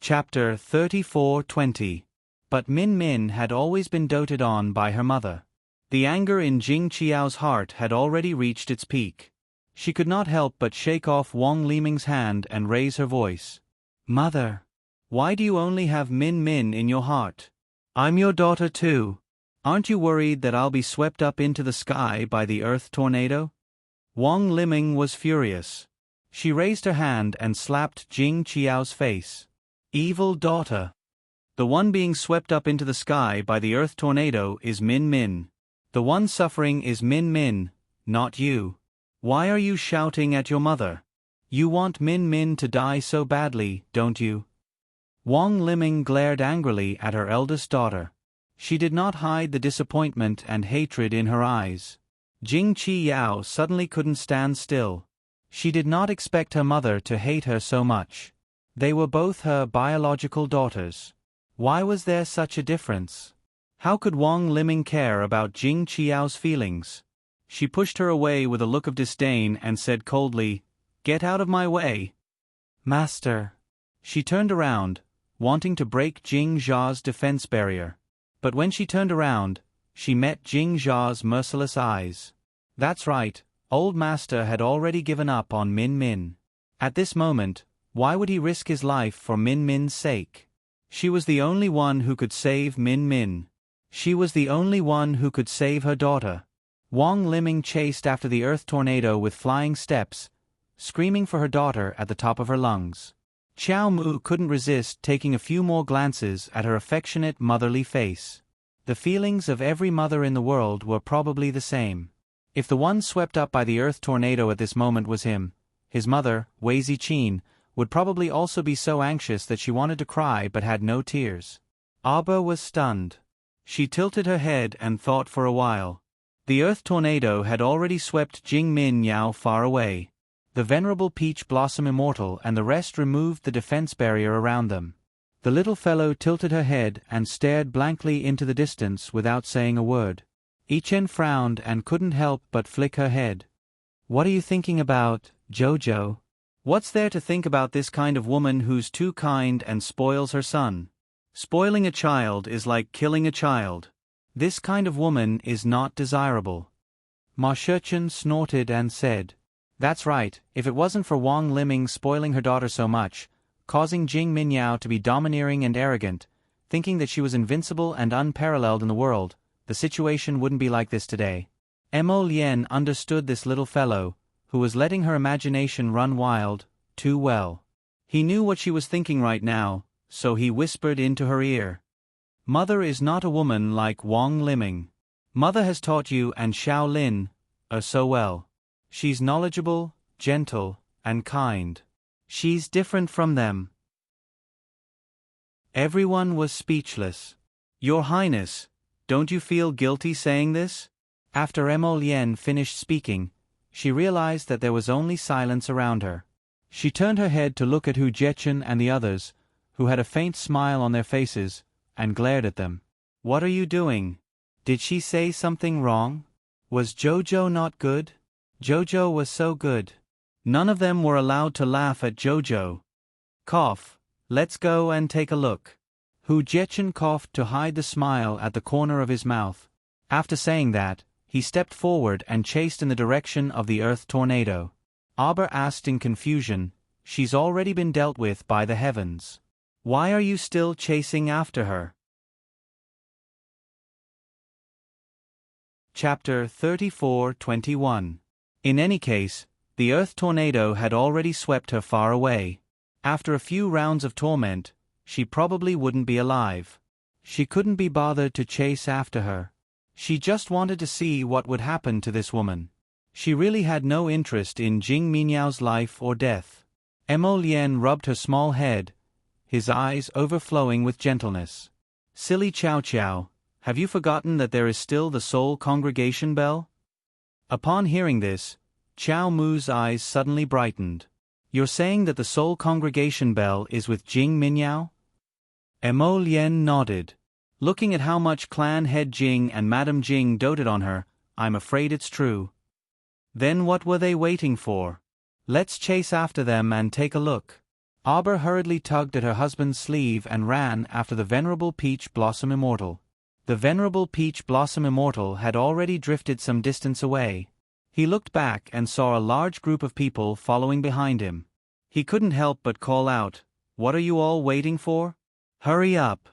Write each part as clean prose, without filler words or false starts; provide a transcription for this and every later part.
Chapter 34:20. But Min Min had always been doted on by her mother. The anger in Jing Qiao's heart had already reached its peak. She could not help but shake off Wang Liming's hand and raise her voice. "Mother, why do you only have Min Min in your heart? I'm your daughter too. Aren't you worried that I'll be swept up into the sky by the earth tornado?" Wang Liming was furious. She raised her hand and slapped Jing Qiao's face. "Evil daughter. The one being swept up into the sky by the earth tornado is Min Min. The one suffering is Min Min, not you. Why are you shouting at your mother? You want Min Min to die so badly, don't you?" Wang Liming glared angrily at her eldest daughter. She did not hide the disappointment and hatred in her eyes. Jing Qiao suddenly couldn't stand still. She did not expect her mother to hate her so much. They were both her biological daughters. Why was there such a difference? How could Wang Liming care about Jing Qiao's feelings? She pushed her away with a look of disdain and said coldly, "Get out of my way." "Master." She turned around, wanting to break Jing Zha's defense barrier. But when she turned around, she met Jing Zha's merciless eyes. That's right, old master had already given up on Min Min. At this moment, why would he risk his life for Min Min's sake? She was the only one who could save Min Min. She was the only one who could save her daughter. Wang Liming chased after the earth tornado with flying steps, screaming for her daughter at the top of her lungs. Qiao Mu couldn't resist taking a few more glances at her affectionate motherly face. The feelings of every mother in the world were probably the same. If the one swept up by the earth tornado at this moment was him, his mother, Wei Ziqin, would probably also be so anxious that she wanted to cry but had no tears. Aba was stunned. She tilted her head and thought for a while. The earth tornado had already swept Jing Min Yao far away. The venerable peach blossom immortal and the rest removed the defense barrier around them. The little fellow tilted her head and stared blankly into the distance without saying a word. Yichen frowned and couldn't help but flick her head. "What are you thinking about, Jojo? What's there to think about this kind of woman who's too kind and spoils her son? Spoiling a child is like killing a child. This kind of woman is not desirable." Ma Shichen snorted and said, "That's right, if it wasn't for Wang Liming spoiling her daughter so much, causing Jing Minyao to be domineering and arrogant, thinking that she was invincible and unparalleled in the world, the situation wouldn't be like this today." Mo Lien understood this little fellow, who was letting her imagination run wild, too well. He knew what she was thinking right now, so he whispered into her ear. "Mother is not a woman like Wang Liming. Mother has taught you and Xiao Lin so well. She's knowledgeable, gentle, and kind. She's different from them." Everyone was speechless. "Your Highness, don't you feel guilty saying this?" After Mo Lien finished speaking, she realized that there was only silence around her. She turned her head to look at Hu Jechen and the others, who had a faint smile on their faces, and glared at them. "What are you doing? Did she say something wrong? Was Jojo not good? Jojo was so good." None of them were allowed to laugh at Jojo. "Cough, let's go and take a look." Hu Jechen coughed to hide the smile at the corner of his mouth. After saying that, he stepped forward and chased in the direction of the earth tornado. Aber asked in confusion, "She's already been dealt with by the heavens. Why are you still chasing after her?" Chapter 34:21. In any case, the earth tornado had already swept her far away. After a few rounds of torment, she probably wouldn't be alive. She couldn't be bothered to chase after her. She just wanted to see what would happen to this woman. She really had no interest in Jing Minyao's life or death. Mo Lien rubbed her small head, his eyes overflowing with gentleness. "Silly Chow Chow, have you forgotten that there is still the Soul Congregation bell?" Upon hearing this, Qiao Mu's eyes suddenly brightened. "You're saying that the Soul Congregation bell is with Jing Minyao?" Mo Lien nodded. "Looking at how much Clan Head Jing and Madam Jing doted on her, I'm afraid it's true." "Then what were they waiting for? Let's chase after them and take a look." Arbor hurriedly tugged at her husband's sleeve and ran after the venerable Peach Blossom Immortal. The venerable Peach Blossom Immortal had already drifted some distance away. He looked back and saw a large group of people following behind him. He couldn't help but call out, "What are you all waiting for? Hurry up!"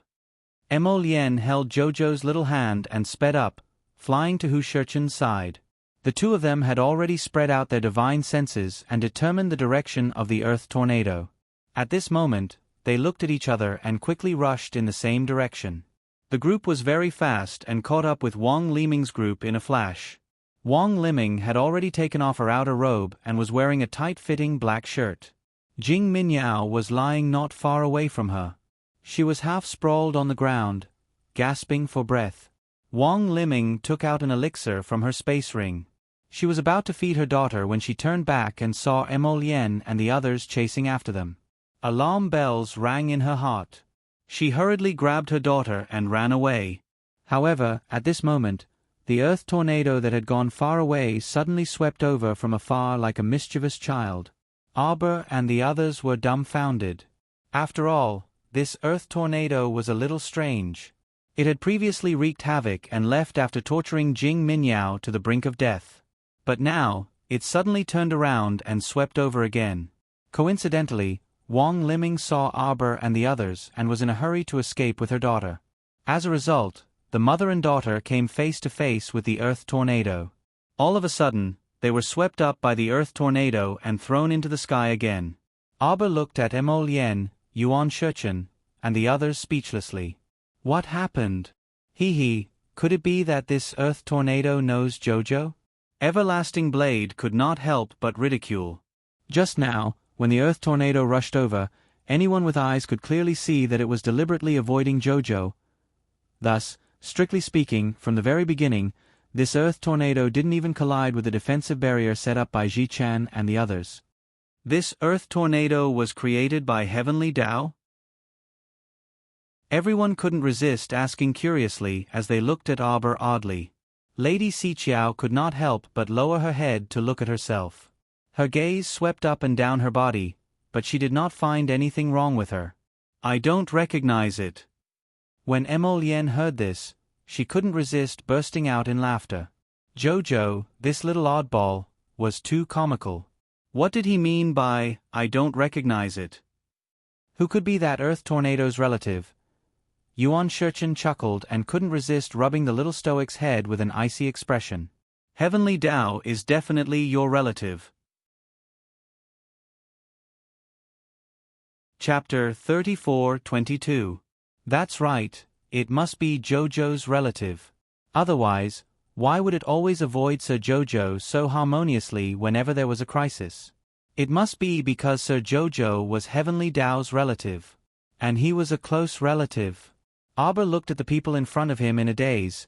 Emolien held Jojo's little hand and sped up, flying to Hu Shurchen's side. The two of them had already spread out their divine senses and determined the direction of the earth tornado. At this moment, they looked at each other and quickly rushed in the same direction. The group was very fast and caught up with Wang Liming's group in a flash. Wang Liming had already taken off her outer robe and was wearing a tight-fitting black shirt. Jing Minyao was lying not far away from her. She was half sprawled on the ground, gasping for breath. Wang Liming took out an elixir from her space ring. She was about to feed her daughter when she turned back and saw Emolien and the others chasing after them. Alarm bells rang in her heart. She hurriedly grabbed her daughter and ran away. However, at this moment, the earth tornado that had gone far away suddenly swept over from afar like a mischievous child. Arbor and the others were dumbfounded. After all, this earth tornado was a little strange. It had previously wreaked havoc and left after torturing Jing Minyao to the brink of death. But now, it suddenly turned around and swept over again. Coincidentally, Wang Liming saw Arbor and the others and was in a hurry to escape with her daughter. As a result, the mother and daughter came face to face with the earth tornado. All of a sudden, they were swept up by the earth tornado and thrown into the sky again. Arbor looked at Emolien, Yuan Shurchen, and the others speechlessly. What happened? Could it be that this earth tornado knows Jojo? Everlasting Blade could not help but ridicule. Just now, when the earth tornado rushed over, anyone with eyes could clearly see that it was deliberately avoiding Jojo. Thus, strictly speaking, from the very beginning, this earth tornado didn't even collide with the defensive barrier set up by Ji Chan and the others. This earth tornado was created by Heavenly Tao? Everyone couldn't resist asking curiously as they looked at Arbor oddly. Lady Xiqiao could not help but lower her head to look at herself. Her gaze swept up and down her body, but she did not find anything wrong with her. I don't recognize it. When Emolien heard this, she couldn't resist bursting out in laughter. Jojo, this little oddball, was too comical. What did he mean by, I don't recognize it? Who could be that earth tornado's relative? Yuan Shurchen chuckled and couldn't resist rubbing the little stoic's head with an icy expression. Heavenly Tao is definitely your relative. Chapter 34-22. That's right, it must be Jojo's relative. Otherwise, why would it always avoid Sir Jojo so harmoniously whenever there was a crisis? It must be because Sir Jojo was Heavenly Tao's relative. And he was a close relative. Arbor looked at the people in front of him in a daze,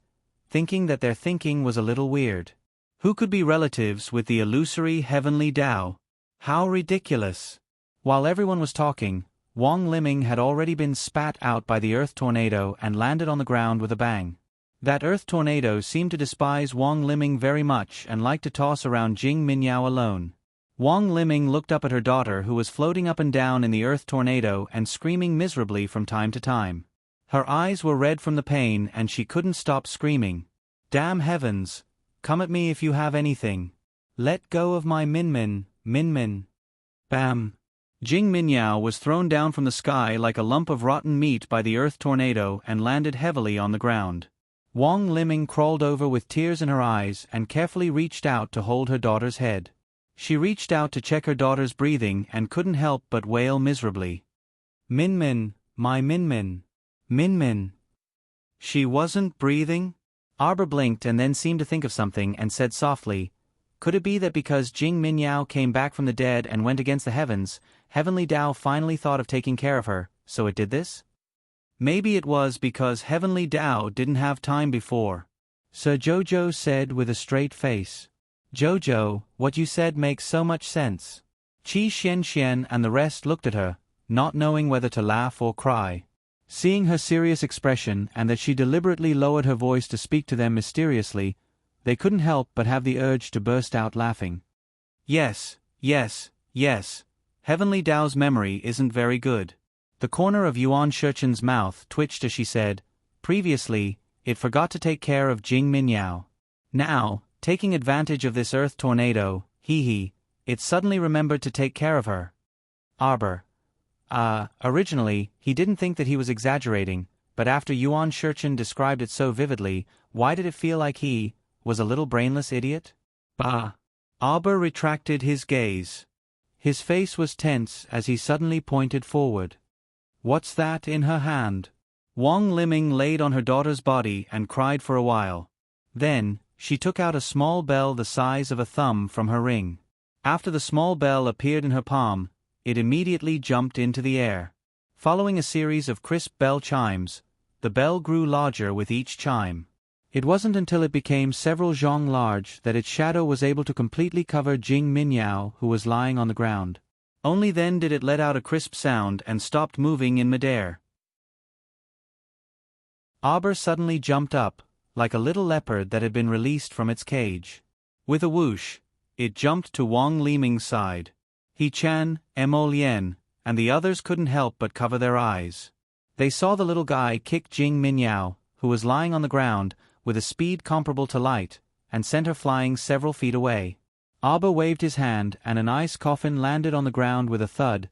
thinking that their thinking was a little weird. Who could be relatives with the illusory Heavenly Tao? How ridiculous! While everyone was talking, Wang Liming had already been spat out by the earth tornado and landed on the ground with a bang. That earth tornado seemed to despise Wang Liming very much and liked to toss around Jing Minyao alone. Wang Liming looked up at her daughter who was floating up and down in the earth tornado and screaming miserably from time to time. Her eyes were red from the pain and she couldn't stop screaming. Damn heavens! Come at me if you have anything. Let go of my Min Min. Bam! Jing Minyao was thrown down from the sky like a lump of rotten meat by the earth tornado and landed heavily on the ground. Wang Liming crawled over with tears in her eyes and carefully reached out to hold her daughter's head. She reached out to check her daughter's breathing and couldn't help but wail miserably. Min, my Min. She wasn't breathing? Arbor blinked and then seemed to think of something and said softly, could it be that because Jing Minyao came back from the dead and went against the heavens, Heavenly Tao finally thought of taking care of her, so it did this? Maybe it was because Heavenly Tao didn't have time before. Sir Jojo said with a straight face. Jojo, what you said makes so much sense. Qi Xian and the rest looked at her, not knowing whether to laugh or cry. Seeing her serious expression and that she deliberately lowered her voice to speak to them mysteriously, they couldn't help but have the urge to burst out laughing. Yes. Heavenly Dao's memory isn't very good. The corner of Yuan Shichen's mouth twitched as she said, previously, it forgot to take care of Jing Minyao. Now, taking advantage of this earth tornado, it suddenly remembered to take care of her. Originally, he didn't think that he was exaggerating, but after Yuan Shichen described it so vividly, why did it feel like he was a little brainless idiot? Bah! Arbor retracted his gaze. His face was tense as he suddenly pointed forward. What's that in her hand? Wang Liming laid on her daughter's body and cried for a while. Then, she took out a small bell the size of a thumb from her ring. After the small bell appeared in her palm, it immediately jumped into the air. Following a series of crisp bell chimes, the bell grew larger with each chime. It wasn't until it became several zhong large that its shadow was able to completely cover Jing Minyao, who was lying on the ground. Only then did it let out a crisp sound and stopped moving in midair. Arbor suddenly jumped up, like a little leopard that had been released from its cage. With a whoosh, it jumped to Wang Liming's side. He Chan, Mo Lien, and the others couldn't help but cover their eyes. They saw the little guy kick Jing Minyao, who was lying on the ground, with a speed comparable to light, and sent her flying several feet away. Arbor waved his hand and an ice coffin landed on the ground with a thud,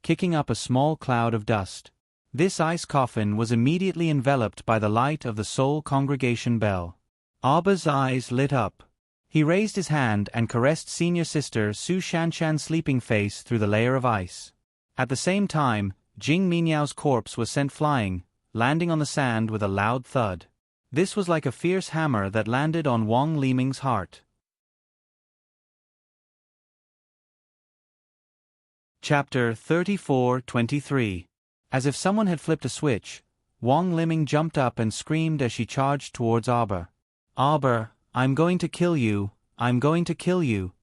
kicking up a small cloud of dust. This ice coffin was immediately enveloped by the light of the Seoul congregation bell. Arbor's eyes lit up. He raised his hand and caressed senior sister Su Shanshan's sleeping face through the layer of ice. At the same time, Jing Minyao's corpse was sent flying, landing on the sand with a loud thud. This was like a fierce hammer that landed on Wang Liming's heart. Chapter 34-23. As if someone had flipped a switch, Wang Liming jumped up and screamed as she charged towards Arbor. Arbor, I'm going to kill you, I'm going to kill you.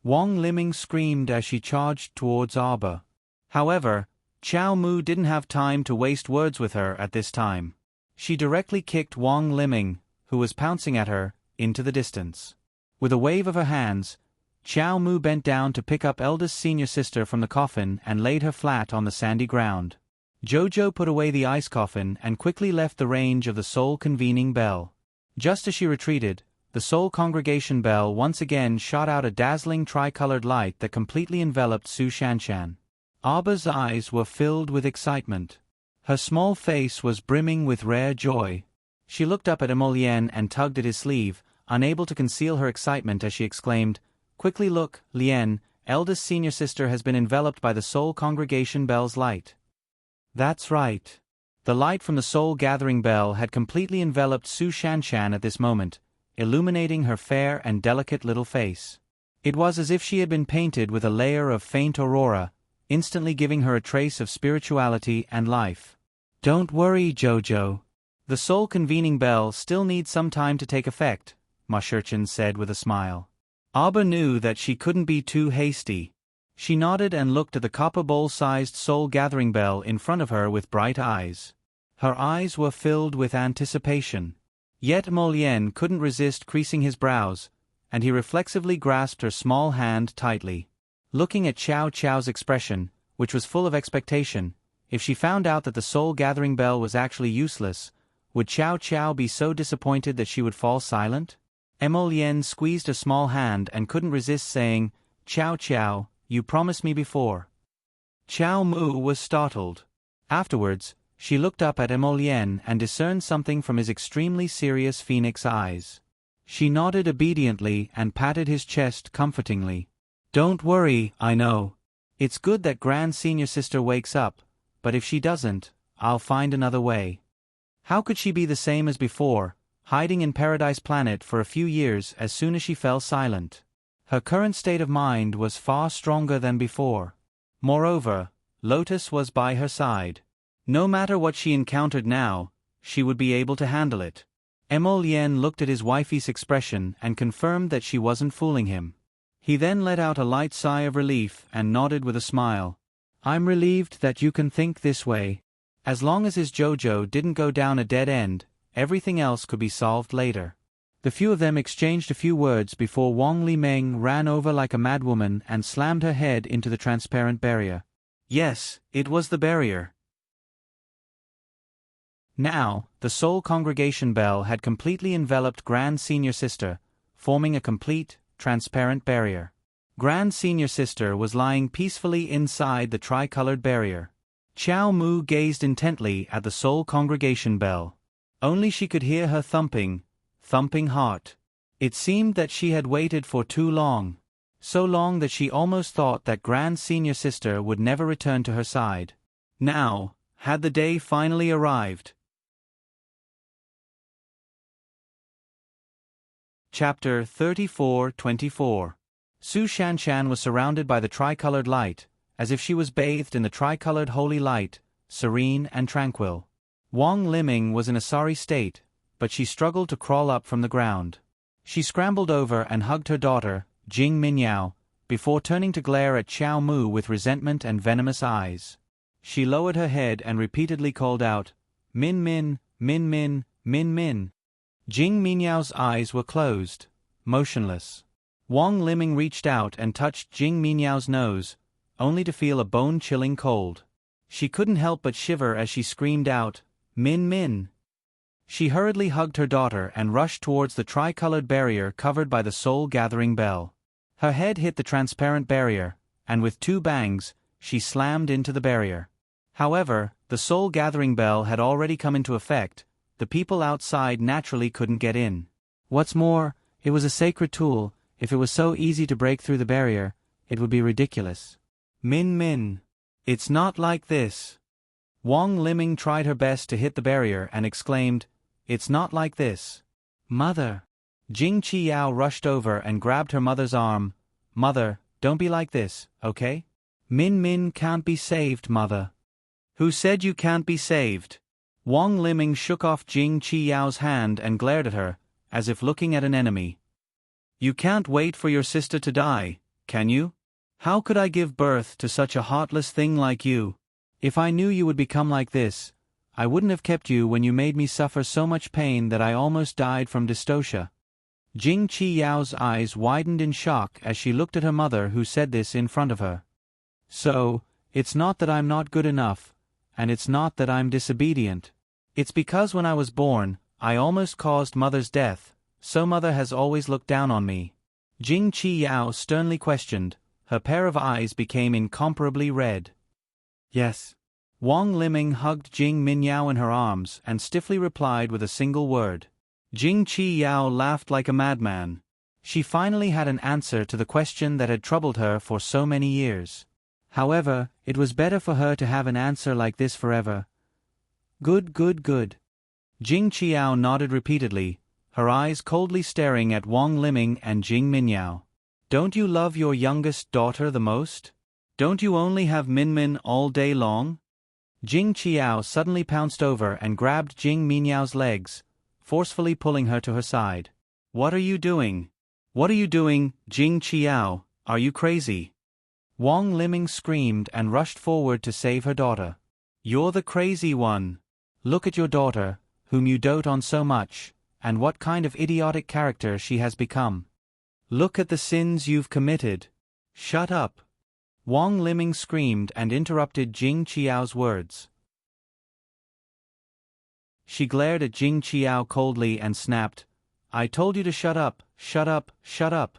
Wang Liming screamed as she charged towards Arbor. However, Qiao Mu didn't have time to waste words with her at this time. She directly kicked Wang Liming, who was pouncing at her, into the distance. With a wave of her hands, Qiao Mu bent down to pick up eldest senior sister from the coffin and laid her flat on the sandy ground. Jojo put away the ice coffin and quickly left the range of the Seoul convening bell. Just as she retreated, the Seoul congregation bell once again shot out a dazzling tricolored light that completely enveloped Su Shanshan. Arbor's eyes were filled with excitement. Her small face was brimming with rare joy. She looked up at Lien and tugged at his sleeve, unable to conceal her excitement as she exclaimed, "Quickly look, Lien, eldest senior sister has been enveloped by the Seoul congregation bell's light." That's right. The light from the Seoul gathering bell had completely enveloped Su Shanshan at this moment, illuminating her fair and delicate little face. It was as if she had been painted with a layer of faint aurora, instantly giving her a trace of spirituality and life. Don't worry, Jojo. The Seoul convening bell still needs some time to take effect, Ma Shichen said with a smile. Arbor knew that she couldn't be too hasty. She nodded and looked at the copper bowl-sized Seoul gathering bell in front of her with bright eyes. Her eyes were filled with anticipation. Yet Mo Lien couldn't resist creasing his brows, and he reflexively grasped her small hand tightly. Looking at Qiao Qiao's expression, which was full of expectation, if she found out that the Seoul gathering bell was actually useless, would Qiao Qiao be so disappointed that she would fall silent? Mo Lien squeezed her small hand and couldn't resist saying, "Qiao Qiao, you promised me before." Qiao Mu was startled. Afterwards, she looked up at Mo Lien and discerned something from his extremely serious phoenix eyes. She nodded obediently and patted his chest comfortingly. "Don't worry, I know. It's good that Grand Senior Sister wakes up, but if she doesn't, I'll find another way." How could she be the same as before, hiding in Paradise Planet for a few years as soon as she fell silent? Her current state of mind was far stronger than before. Moreover, Lotus was by her side. No matter what she encountered now, she would be able to handle it. Mo Lien looked at his wifey's expression and confirmed that she wasn't fooling him. He then let out a light sigh of relief and nodded with a smile. "I'm relieved that you can think this way. As long as his Jojo didn't go down a dead end, everything else could be solved later." The few of them exchanged a few words before Wang Liming ran over like a madwoman and slammed her head into the transparent barrier. Yes, it was the barrier. Now, the Soul Congregation bell had completely enveloped Grand Senior Sister, forming a complete, transparent barrier. Grand Senior Sister was lying peacefully inside the tricolored barrier. Qiao Mu gazed intently at the Soul Congregation bell. Only she could hear her thumping heart. It seemed that she had waited for too long. So long that she almost thought that Grand Senior Sister would never return to her side. Now, had the day finally arrived. Chapter 34-24. Su Shanshan was surrounded by the tricolored light, as if she was bathed in the tricolored holy light, serene and tranquil. Wang Liming was in a sorry state, but she struggled to crawl up from the ground. She scrambled over and hugged her daughter, Jing Minyao, before turning to glare at Qiao Mu with resentment and venomous eyes. She lowered her head and repeatedly called out, "Min Min, Min Min, Min Min." Jing Minyao's eyes were closed, motionless. Wang Liming reached out and touched Jing Minyao's nose, only to feel a bone-chilling cold. She couldn't help but shiver as she screamed out, "Min Min." She hurriedly hugged her daughter and rushed towards the tricolored barrier covered by the soul-gathering bell. Her head hit the transparent barrier, and with two bangs, she slammed into the barrier. However, the soul-gathering bell had already come into effect. The people outside naturally couldn't get in. What's more, it was a sacred tool. If it was so easy to break through the barrier, it would be ridiculous. Min Min. It's not like this. Wang Liming tried her best to hit the barrier and exclaimed, "It's not like this." "Mother." Jing Qiyao rushed over and grabbed her mother's arm. "Mother, don't be like this, okay? Min Min can't be saved, Mother." "Who said you can't be saved?" Wang Liming shook off Jing Qiyao's hand and glared at her, as if looking at an enemy. "You can't wait for your sister to die, can you? How could I give birth to such a heartless thing like you? If I knew you would become like this, I wouldn't have kept you when you made me suffer so much pain that I almost died from dystocia." Jing Qiyao's eyes widened in shock as she looked at her mother who said this in front of her. "So, it's not that I'm not good enough, and it's not that I'm disobedient. It's because when I was born, I almost caused Mother's death, so Mother has always looked down on me." Jing Qiyao sternly questioned. Her pair of eyes became incomparably red. "Yes." Wang Liming hugged Jing Minyao in her arms and stiffly replied with a single word. Jing Qiyao laughed like a madman. She finally had an answer to the question that had troubled her for so many years. However, it was better for her to have an answer like this forever. Good, good, good. Jing Qiao nodded repeatedly, her eyes coldly staring at Wang Liming and Jing Minyao. "Don't you love your youngest daughter the most? Don't you only have Minmin all day long?" Jing Qiao suddenly pounced over and grabbed Jing Minyao's legs, forcefully pulling her to her side. "What are you doing? What are you doing, Jing Qiao? Are you crazy?" Wang Liming screamed and rushed forward to save her daughter. "You're the crazy one. Look at your daughter, whom you dote on so much, and what kind of idiotic character she has become. Look at the sins you've committed." "Shut up." Wang Liming screamed and interrupted Jing Qiao's words. She glared at Jing Qiao coldly and snapped, "I told you to shut up, shut up, shut up."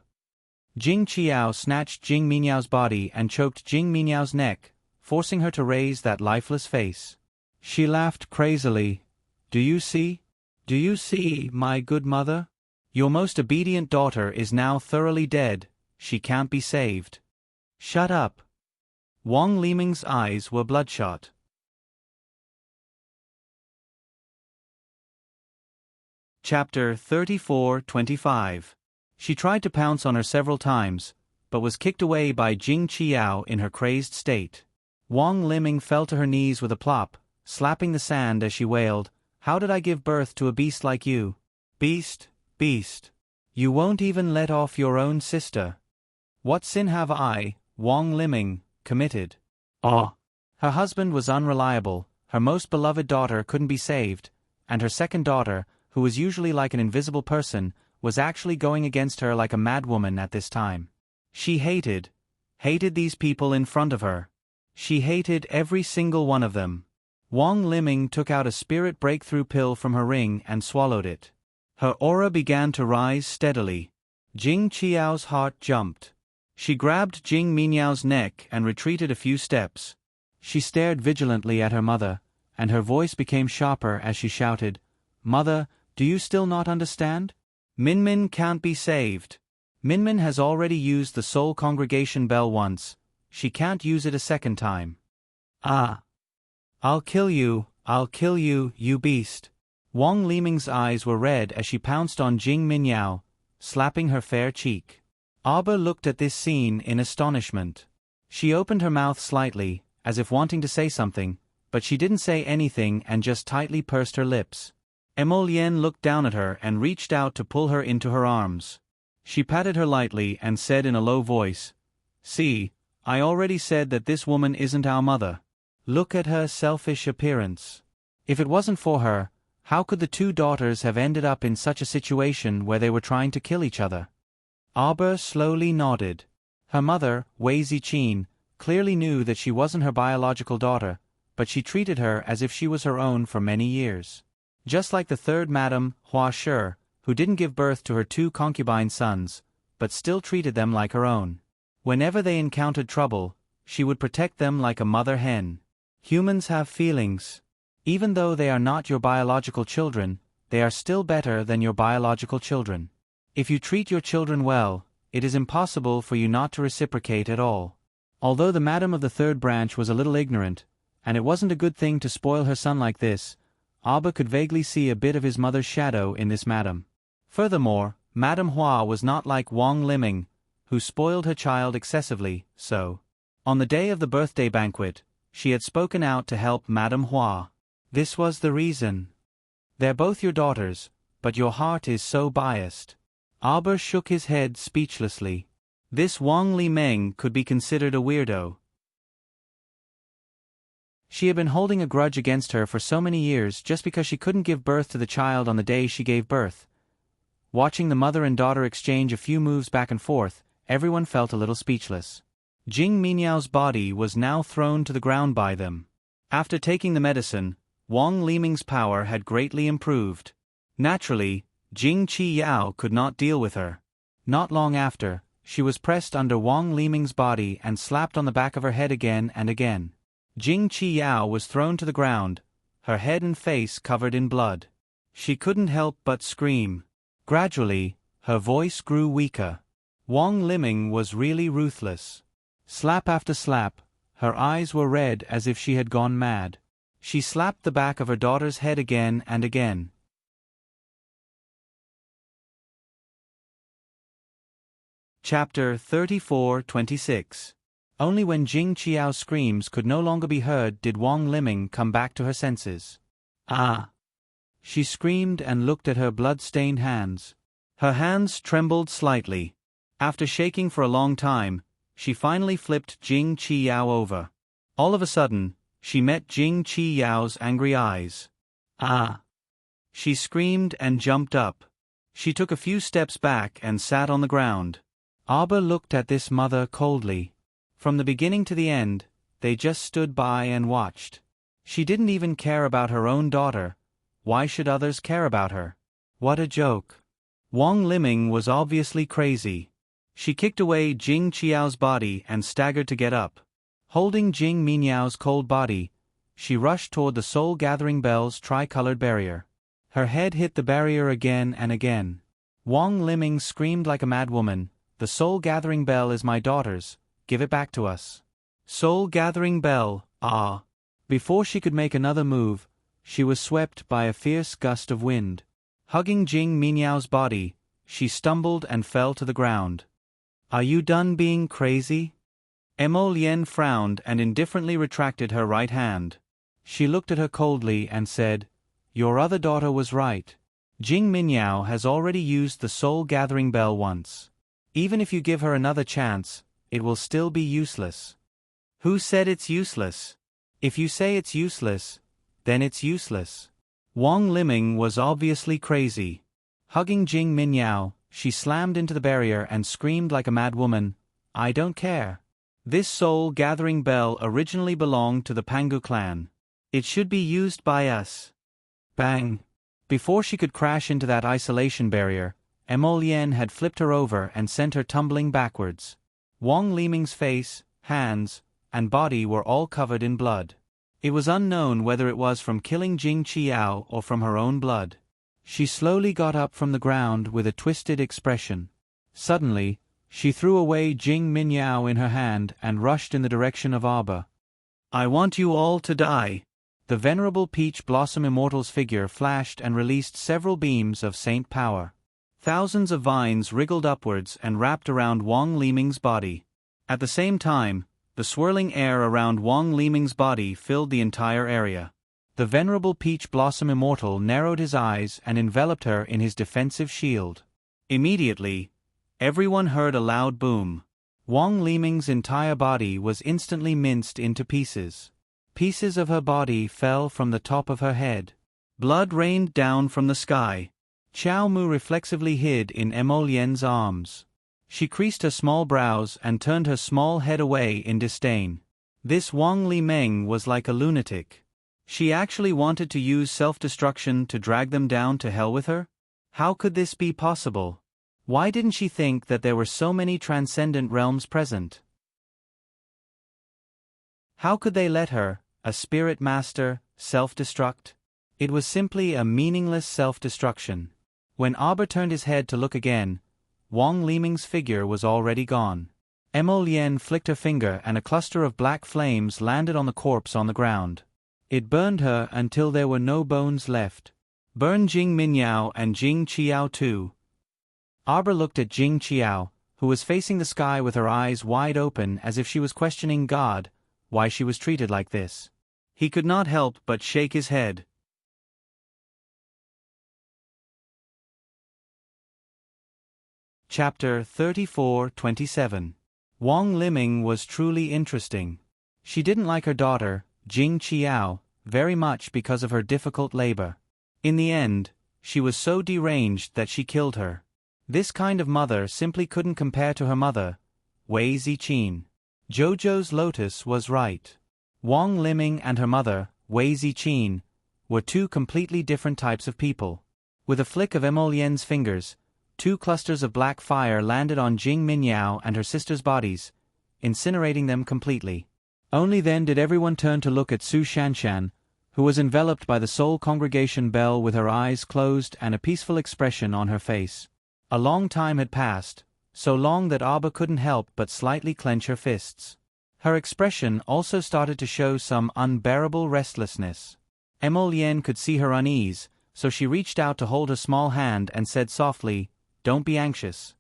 Jing Qiao snatched Jing Minyao's body and choked Jing Minyao's neck, forcing her to raise that lifeless face. She laughed crazily. Do you see, my good mother? Your most obedient daughter is now thoroughly dead, she can't be saved." "Shut up." Wang Liming's eyes were bloodshot. Chapter 34-25. She tried to pounce on her several times, but was kicked away by Jing Qiao in her crazed state. Wang Liming fell to her knees with a plop, slapping the sand as she wailed, "How did I give birth to a beast like you? Beast, beast. You won't even let off your own sister. What sin have I, Wang Liming, committed?" "Ah." Her husband was unreliable, her most beloved daughter couldn't be saved, and her second daughter, who was usually like an invisible person, was actually going against her like a madwoman at this time. She hated these people in front of her. She hated every single one of them. Wang Liming took out a spirit breakthrough pill from her ring and swallowed it. Her aura began to rise steadily. Jing Qiao's heart jumped. She grabbed Jing Minyao's neck and retreated a few steps. She stared vigilantly at her mother, and her voice became sharper as she shouted, "Mother, do you still not understand? Minmin can't be saved. Minmin has already used the soul congregation bell once. She can't use it a second time. Ah! I'll kill you, you beast." Wang Liming's eyes were red as she pounced on Jing Minyao, slapping her fair cheek. Aba looked at this scene in astonishment. She opened her mouth slightly, as if wanting to say something, but she didn't say anything and just tightly pursed her lips. Emolienne looked down at her and reached out to pull her into her arms. She patted her lightly and said in a low voice, "See, I already said that this woman isn't our mother. Look at her selfish appearance. If it wasn't for her, how could the two daughters have ended up in such a situation where they were trying to kill each other?" Arber slowly nodded. Her mother, Wei Ziqin, clearly knew that she wasn't her biological daughter, but she treated her as if she was her own for many years. Just like the third Madame, Hua Shi, who didn't give birth to her two concubine sons, but still treated them like her own. Whenever they encountered trouble, she would protect them like a mother hen. Humans have feelings. Even though they are not your biological children, they are still better than your biological children. If you treat your children well, it is impossible for you not to reciprocate at all. Although the Madam of the Third Branch was a little ignorant, and it wasn't a good thing to spoil her son like this, Abba could vaguely see a bit of his mother's shadow in this madam. Furthermore, Madame Hua was not like Wang Liming, who spoiled her child excessively, so. On the day of the birthday banquet, she had spoken out to help Madame Hua. This was the reason. They're both your daughters, but your heart is so biased. Abba shook his head speechlessly. This Wang Liming could be considered a weirdo. She had been holding a grudge against her for so many years just because she couldn't give birth to the child on the day she gave birth. Watching the mother and daughter exchange a few moves back and forth, everyone felt a little speechless. Jing Minyao's body was now thrown to the ground by them. After taking the medicine, Wang Liming's power had greatly improved. Naturally, Jing Qiyao could not deal with her. Not long after, she was pressed under Wang Liming's body and slapped on the back of her head again and again. Jing Qiyao was thrown to the ground, her head and face covered in blood. She couldn't help but scream. Gradually, her voice grew weaker. Wang Liming was really ruthless. Slap after slap, her eyes were red as if she had gone mad. She slapped the back of her daughter's head again and again. Chapter 34-26. Only when Jing Qiao's screams could no longer be heard did Wang Liming come back to her senses. "Ah!" She screamed and looked at her blood-stained hands. Her hands trembled slightly. After shaking for a long time, she finally flipped Jing Qiao over. All of a sudden, she met Jing Qiao's angry eyes. "Ah!" She screamed and jumped up. She took a few steps back and sat on the ground. Abba looked at this mother coldly. From the beginning to the end, they just stood by and watched. She didn't even care about her own daughter. Why should others care about her? What a joke. Wang Liming was obviously crazy. She kicked away Jing Qiao's body and staggered to get up. Holding Jing Minyao's cold body, she rushed toward the Soul Gathering Bell's tricolored barrier. Her head hit the barrier again and again. Wang Liming screamed like a madwoman, "The Soul Gathering Bell is my daughter's. Give it back to us." Soul Gathering Bell, ah! Before she could make another move, she was swept by a fierce gust of wind. Hugging Jing Minyao's body, she stumbled and fell to the ground. "Are you done being crazy?" Emolienne frowned and indifferently retracted her right hand. She looked at her coldly and said, "Your other daughter was right. Jing Minyao has already used the Soul Gathering Bell once. Even if you give her another chance, it will still be useless." "Who said it's useless?" "If you say it's useless, then it's useless." Wang Liming was obviously crazy. Hugging Jing Minyao, she slammed into the barrier and screamed like a mad woman, "I don't care. This soul-gathering bell originally belonged to the Pangu clan. It should be used by us." Bang! Before she could crash into that isolation barrier, Emolien had flipped her over and sent her tumbling backwards. Wang Liming's face, hands, and body were all covered in blood. It was unknown whether it was from killing Jing Qiao or from her own blood. She slowly got up from the ground with a twisted expression. Suddenly, she threw away Jing Minyao in her hand and rushed in the direction of Arba. "I want you all to die." The venerable Peach Blossom Immortal's figure flashed and released several beams of saint power. Thousands of vines wriggled upwards and wrapped around Wang Liming's body. At the same time, the swirling air around Wang Liming's body filled the entire area. The venerable Peach Blossom Immortal narrowed his eyes and enveloped her in his defensive shield. Immediately, everyone heard a loud boom. Wang Liming's entire body was instantly minced into pieces. Pieces of her body fell from the top of her head. Blood rained down from the sky. Qiao Mu reflexively hid in Emolien's arms. She creased her small brows and turned her small head away in disdain. This Wang Liming was like a lunatic. She actually wanted to use self-destruction to drag them down to hell with her? How could this be possible? Why didn't she think that there were so many transcendent realms present? How could they let her, a spirit master, self-destruct? It was simply a meaningless self-destruction. When Arba turned his head to look again, Wang Liming's figure was already gone. Emolien flicked her finger and a cluster of black flames landed on the corpse on the ground. It burned her until there were no bones left. Burn Jing Minyao and Jing Qiao too. Arba looked at Jing Qiao, who was facing the sky with her eyes wide open as if she was questioning God, why she was treated like this. He could not help but shake his head. Chapter 34-27. Wang Liming was truly interesting. She didn't like her daughter, Jing Qiao, very much because of her difficult labor. In the end, she was so deranged that she killed her. This kind of mother simply couldn't compare to her mother, Wei Ziqin. Jojo's lotus was right. Wang Liming and her mother, Wei Ziqin, were two completely different types of people. With a flick of Emolien's fingers, 2 clusters of black fire landed on Jing Minyao and her sister's bodies, incinerating them completely. Only then did everyone turn to look at Su Shanshan, who was enveloped by the Soul Congregation bell with her eyes closed and a peaceful expression on her face. A long time had passed, so long that Arba couldn't help but slightly clench her fists. Her expression also started to show some unbearable restlessness. Emolien could see her unease, so she reached out to hold her small hand and said softly, "Don't be anxious."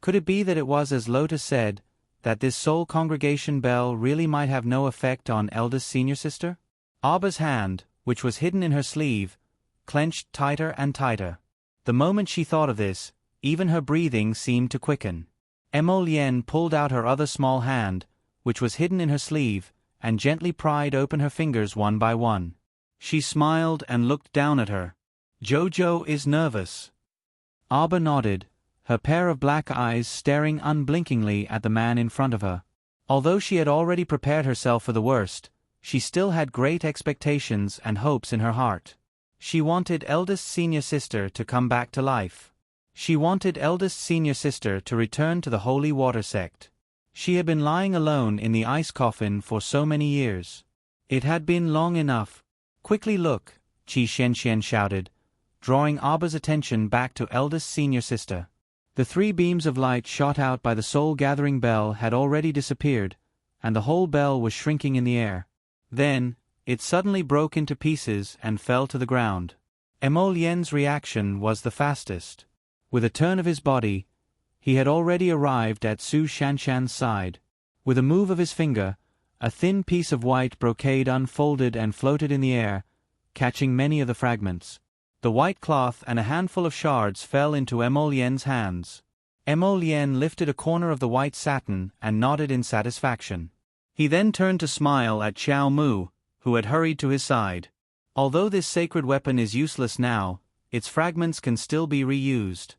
Could it be that it was as Lotus said, that this Soul Congregation bell really might have no effect on eldest senior sister? Arba's hand, which was hidden in her sleeve, clenched tighter and tighter. The moment she thought of this, even her breathing seemed to quicken. Emolien pulled out her other small hand, which was hidden in her sleeve, and gently pried open her fingers one by one. She smiled and looked down at her. "Jojo is nervous." Arba nodded, her pair of black eyes staring unblinkingly at the man in front of her. Although she had already prepared herself for the worst, she still had great expectations and hopes in her heart. She wanted eldest senior sister to come back to life. She wanted eldest senior sister to return to the holy water sect. She had been lying alone in the ice coffin for so many years. It had been long enough. "Quickly look," Qi Shenxian shouted, drawing Arba's attention back to eldest senior sister. The 3 beams of light shot out by the soul-gathering bell had already disappeared, and the whole bell was shrinking in the air. Then, it suddenly broke into pieces and fell to the ground. Emolien's reaction was the fastest. With a turn of his body, he had already arrived at Su Shanshan's side. With a move of his finger, a thin piece of white brocade unfolded and floated in the air, catching many of the fragments. The white cloth and a handful of shards fell into Emolien's hands. Emolien lifted a corner of the white satin and nodded in satisfaction. He then turned to smile at Qiao Mu, who had hurried to his side. "Although this sacred weapon is useless now, its fragments can still be reused.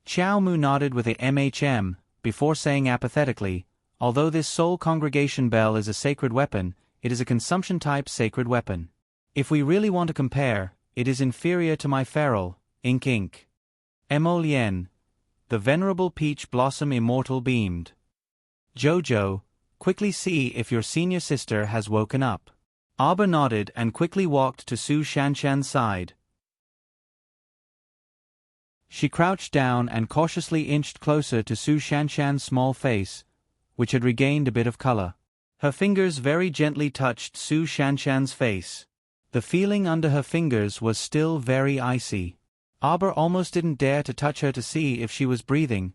Xiao Mu nodded with a MHM, before saying apathetically, although this soul congregation bell is a sacred weapon, it is a consumption-type sacred weapon. If we really want to compare, it is inferior to my feral, ink. Mo Lien. The venerable peach blossom immortal beamed. Jojo, quickly see if your senior sister has woken up. Aba nodded and quickly walked to Su Shanshan's side. She crouched down and cautiously inched closer to Su Shanshan's small face, which had regained a bit of color. Her fingers very gently touched Su Shanshan's face. The feeling under her fingers was still very icy. Aba almost didn't dare to touch her to see if she was breathing.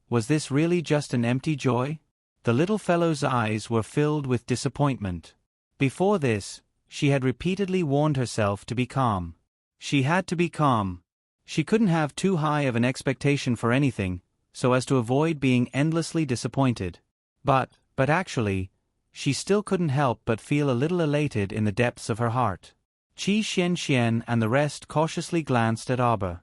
Was this really just an empty joy? The little fellow's eyes were filled with disappointment. Before this, she had repeatedly warned herself to be calm. She had to be calm. She couldn't have too high of an expectation for anything, so as to avoid being endlessly disappointed. But actually, she still couldn't help but feel a little elated in the depths of her heart. Qi Xian and the rest cautiously glanced at Aba.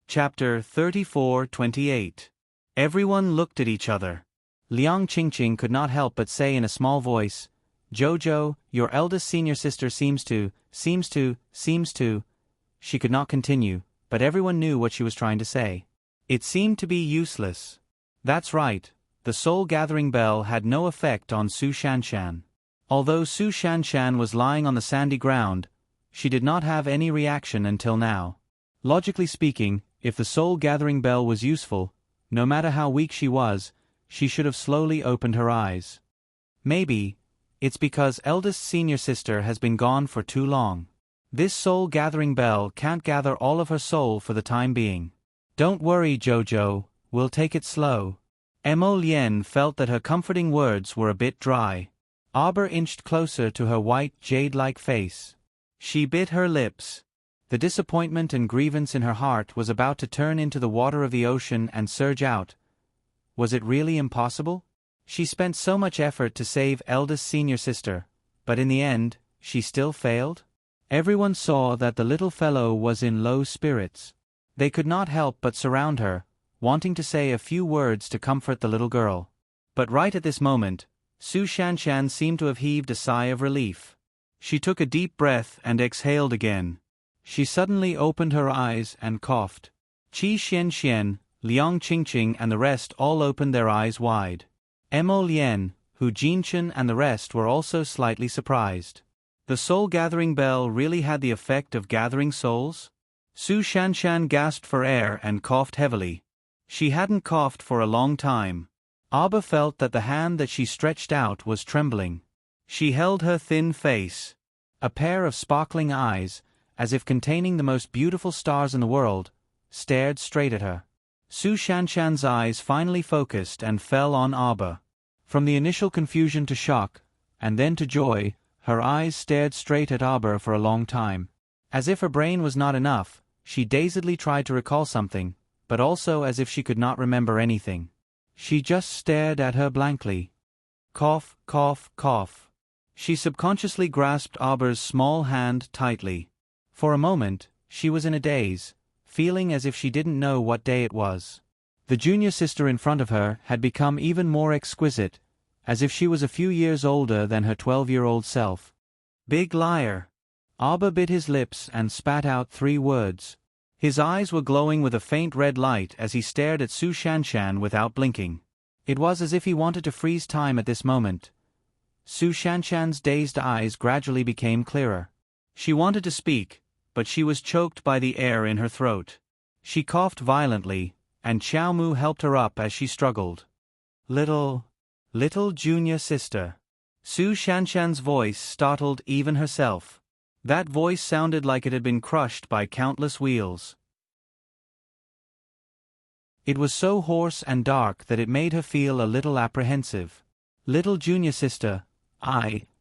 Chapter 34-28. Everyone looked at each other. Liang Qingqing could not help but say in a small voice, "Jojo, your eldest senior sister seems to. She could not continue, but everyone knew what she was trying to say. It seemed to be useless. That's right, the soul-gathering bell had no effect on Su Shanshan. Although Su Shanshan was lying on the sandy ground, she did not have any reaction until now. Logically speaking, if the soul-gathering bell was useful, no matter how weak she should have slowly opened her eyes. Maybe it's because eldest senior sister has been gone for too long. This soul-gathering bell can't gather all of her soul for the time being. Don't worry, Jojo, we'll take it slow." Mo Lien felt that her comforting words were a bit dry. Aba inched closer to her white, jade-like face. She bit her lips. The disappointment and grievance in her heart was about to turn into the water of the ocean and surge out. Was it really impossible? She spent so much effort to save eldest senior sister, but in the end, she still failed? Everyone saw that the little fellow was in low spirits. They could not help but surround her, wanting to say a few words to comfort the little girl. But right at this moment, Su Shanshan seemed to have heaved a sigh of relief. She took a deep breath and exhaled again. She suddenly opened her eyes and coughed. Qi Xian, Liang Qingqing and the rest all opened their eyes wide. Mo Lien, Hu Jinchen and the rest were also slightly surprised. The soul-gathering bell really had the effect of gathering souls? Su Shanshan gasped for air and coughed heavily. She hadn't coughed for a long time. Aba felt that the hand that she stretched out was trembling. She held her thin face. A pair of sparkling eyes, as if containing the most beautiful stars in the world, stared straight at her. Su Shanshan's eyes finally focused and fell on Aba. From the initial confusion to shock, and then to joy, her eyes stared straight at Aba for a long time. As if her brain was not enough, she dazedly tried to recall something, but also as if she could not remember anything. She just stared at her blankly. Cough, cough, cough. She subconsciously grasped Aba's small hand tightly. For a moment, she was in a daze, feeling as if she didn't know what day it was. The junior sister in front of her had become even more exquisite, as if she was a few years older than her 12-year-old self. Big liar. Aba bit his lips and spat out 3 words. His eyes were glowing with a faint red light as he stared at Su Shanshan without blinking. It was as if he wanted to freeze time at this moment. Su Shanshan's dazed eyes gradually became clearer. She wanted to speak, but she was choked by the air in her throat. She coughed violently, and Xiao Mu helped her up as she struggled. Little junior sister. Su Shanshan's voice startled even herself. That voice sounded like it had been crushed by countless wheels. It was so hoarse and dark that it made her feel a little apprehensive. Little junior sister,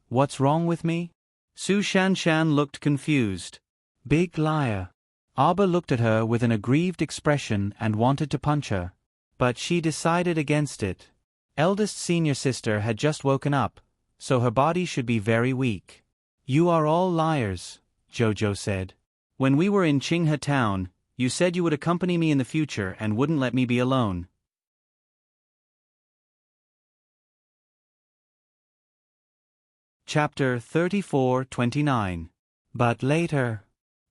what's wrong with me? Su Shanshan looked confused. Big liar. Aba looked at her with an aggrieved expression and wanted to punch her. But she decided against it. Eldest senior sister had just woken up, so her body should be very weak. You are all liars, Jojo said. When we were in Qinghe town, you said you would accompany me in the future and wouldn't let me be alone. Chapter 34:29. But later,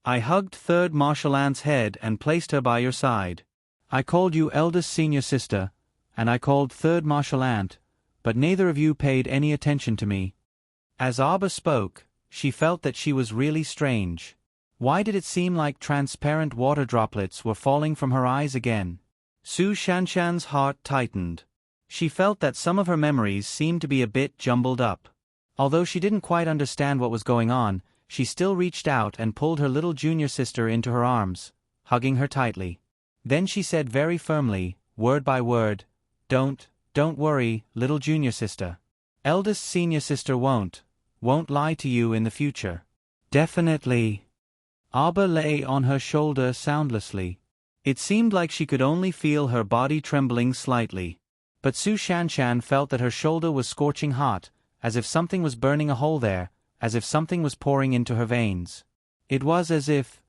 I hugged third Marshal Aunt's head and placed her by your side. I called you eldest senior sister, and I called third Marshal Aunt, but neither of you paid any attention to me. As Abba spoke, she felt that she was really strange. Why did it seem like transparent water droplets were falling from her eyes again? Su Shanshan's heart tightened. She felt that some of her memories seemed to be a bit jumbled up. Although she didn't quite understand what was going on, she still reached out and pulled her little junior sister into her arms, hugging her tightly. Then she said very firmly, word by word, Don't worry, little junior sister. Eldest senior sister won't lie to you in the future. Definitely. Abba lay on her shoulder soundlessly. It seemed like she could only feel her body trembling slightly. But Su Shanshan felt that her shoulder was scorching hot, as if something was burning a hole there, as if something was pouring into her veins. It was as if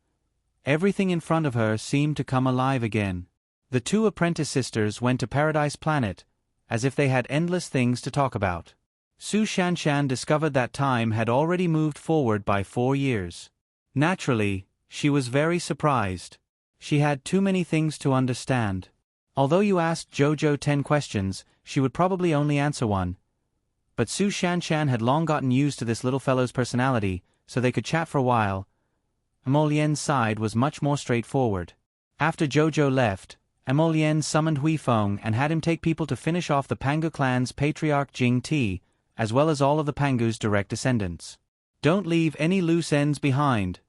everything in front of her seemed to come alive again. The two apprentice sisters went to Paradise Planet, as if they had endless things to talk about. Su Shanshan discovered that time had already moved forward by 4 years. Naturally, she was very surprised. She had too many things to understand. Although you asked Jojo 10 questions, she would probably only answer one. But Su Shanshan had long gotten used to this little fellow's personality, so they could chat for a while. Emolien's side was much more straightforward. After Jojo left, Emolien summoned Huifeng and had him take people to finish off the Pangu clan's patriarch Jing Ti, as well as all of the Pangu's direct descendants. Don't leave any loose ends behind,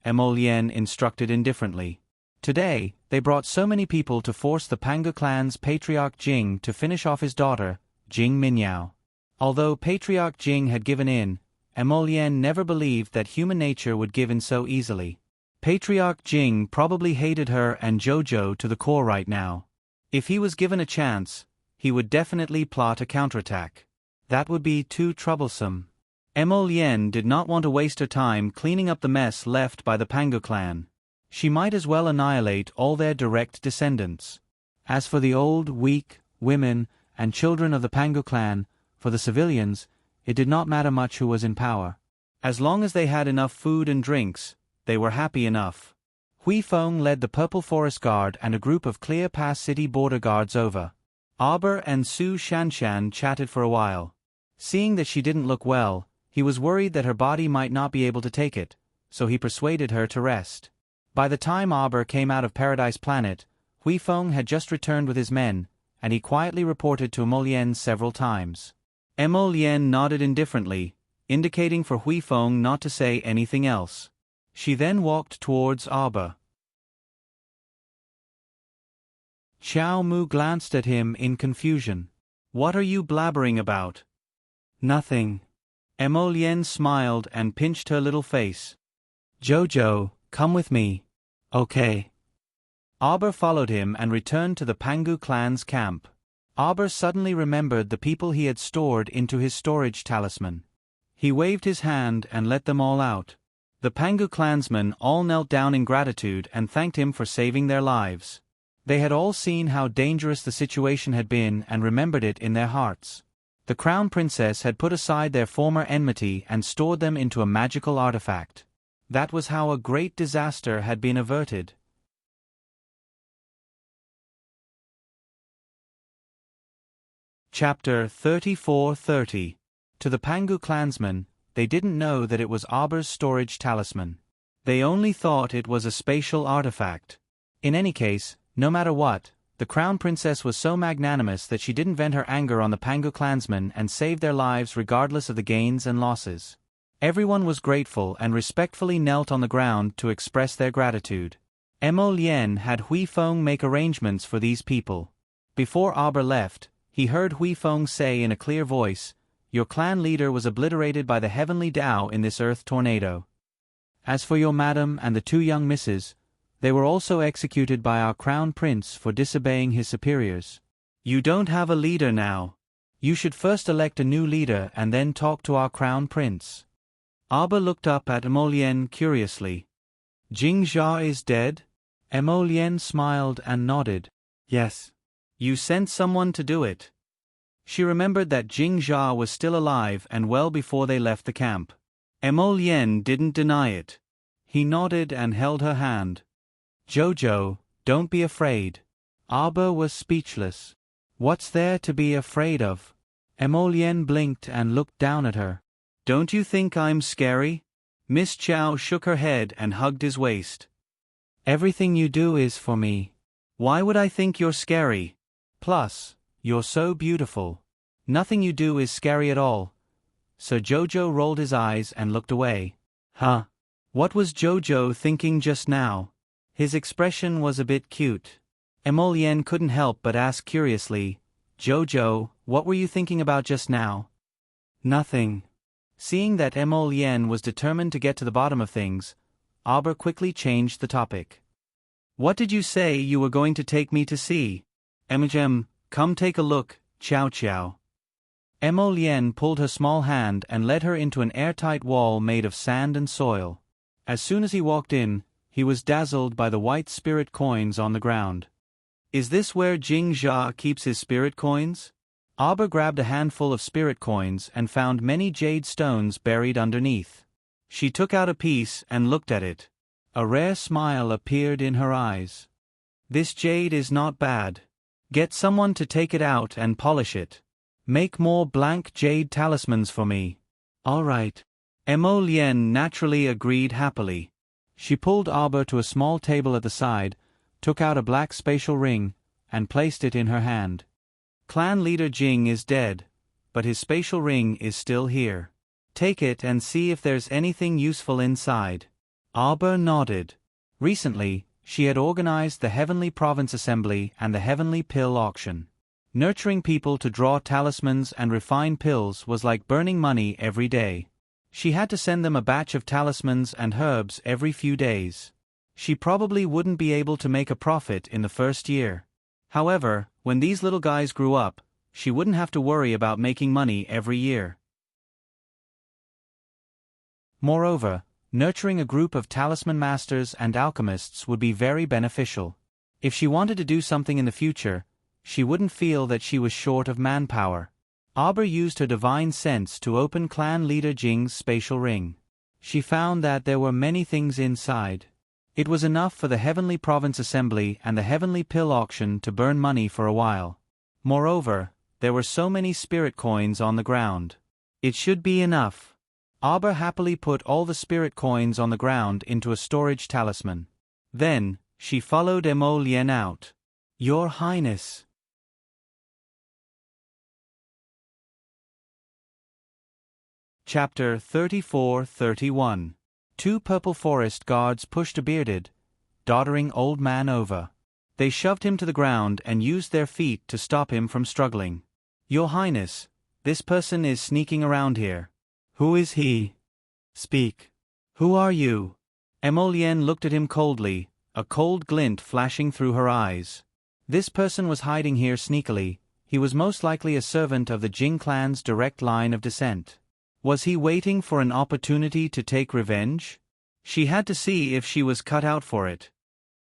Emolien instructed indifferently. Today, they brought so many people to force the Pangu clan's patriarch Jing to finish off his daughter, Jing Minyao. Although Patriarch Jing had given in, Emolien never believed that human nature would give in so easily. Patriarch Jing probably hated her and Jojo to the core right now. If he was given a chance, he would definitely plot a counterattack. That would be too troublesome. Emolien did not want to waste her time cleaning up the mess left by the Pangu clan. She might as well annihilate all their direct descendants. As for the old, weak, women, and children of the Pangu clan, for the civilians, it did not matter much who was in power. As long as they had enough food and drinks, they were happy enough. Huifeng led the Purple Forest Guard and a group of Clear Pass City border guards over. Aber and Su Shanshan chatted for a while. Seeing that she didn't look well, he was worried that her body might not be able to take it, so he persuaded her to rest. By the time Aber came out of Paradise Planet, Huifeng had just returned with his men, and he quietly reported to Emolien several times. Emolien nodded indifferently, indicating for Huifeng not to say anything else. She then walked towards Aber. Xiao Mu glanced at him in confusion. What are you blabbering about? Nothing. Emolien smiled and pinched her little face. Jojo, come with me. Okay. Aber followed him and returned to the Pangu clan's camp. Aber suddenly remembered the people he had stored into his storage talisman. He waved his hand and let them all out. The Pangu clansmen all knelt down in gratitude and thanked him for saving their lives. They had all seen how dangerous the situation had been and remembered it in their hearts. The Crown Princess had put aside their former enmity and stored them into a magical artifact. That was how a great disaster had been averted. Chapter 34:30. To the Pangu clansmen, they didn't know that it was Aber's storage talisman. They only thought it was a spatial artifact. In any case, no matter what, the Crown Princess was so magnanimous that she didn't vent her anger on the Pangu clansmen and saved their lives regardless of the gains and losses. Everyone was grateful and respectfully knelt on the ground to express their gratitude. Emolien had Huifeng make arrangements for these people. Before Aber left, he heard Huifeng say in a clear voice, "Your clan leader was obliterated by the heavenly Tao in this earth tornado. As for your madam and the 2 young misses, they were also executed by our crown prince for disobeying his superiors. You don't have a leader now. You should first elect a new leader and then talk to our crown prince. Arba looked up at Emolienne curiously. Jing Jia is dead? Emolienne smiled and nodded. Yes. You sent someone to do it. She remembered that Jing Jia was still alive and well before they left the camp. Emolienne didn't deny it. He nodded and held her hand. Jojo, don't be afraid. Arba was speechless. What's there to be afraid of? Emolienne blinked and looked down at her. Don't you think I'm scary? Miss Chow shook her head and hugged his waist. Everything you do is for me. Why would I think you're scary? Plus, you're so beautiful. Nothing you do is scary at all. Sir Jojo rolled his eyes and looked away. Huh? What was Jojo thinking just now? His expression was a bit cute. Emolienne couldn't help but ask curiously, Jojo, what were you thinking about just now? Nothing. Seeing that Emolienne was determined to get to the bottom of things, Arba quickly changed the topic. What did you say you were going to take me to see? Come take a look, Chow Chow. Emolienne pulled her small hand and led her into an airtight wall made of sand and soil. As soon as he walked in, he was dazzled by the white spirit coins on the ground. Is this where Jing Jia keeps his spirit coins? Arba grabbed a handful of spirit coins and found many jade stones buried underneath. She took out a piece and looked at it. A rare smile appeared in her eyes. This jade is not bad. Get someone to take it out and polish it. Make more blank jade talismans for me. All right. Emolienne naturally agreed happily. She pulled Arba to a small table at the side, took out a black spatial ring, and placed it in her hand. Clan leader Jing is dead, but his spatial ring is still here. Take it and see if there's anything useful inside. Arba nodded. Recently, she had organized the Heavenly Province Assembly and the Heavenly Pill Auction. Nurturing people to draw talismans and refine pills was like burning money every day. She had to send them a batch of talismans and herbs every few days. She probably wouldn't be able to make a profit in the first year. However, when these little guys grew up, she wouldn't have to worry about making money every year. Moreover, nurturing a group of talisman masters and alchemists would be very beneficial. If she wanted to do something in the future, she wouldn't feel that she was short of manpower. Arba used her divine sense to open clan leader Jing's spatial ring. She found that there were many things inside. It was enough for the Heavenly Province Assembly and the Heavenly Pill Auction to burn money for a while. Moreover, there were so many spirit coins on the ground. It should be enough. Arba happily put all the spirit coins on the ground into a storage talisman. Then, she followed Emolienne out. Your Highness. Chapter 34-31. Two purple forest guards pushed a bearded, doddering old man over. They shoved him to the ground and used their feet to stop him from struggling. Your Highness, this person is sneaking around here. Who is he? Speak. Who are you? Emolienne looked at him coldly, a cold glint flashing through her eyes. This person was hiding here sneakily. He was most likely a servant of the Jing clan's direct line of descent. Was he waiting for an opportunity to take revenge? She had to see if she was cut out for it.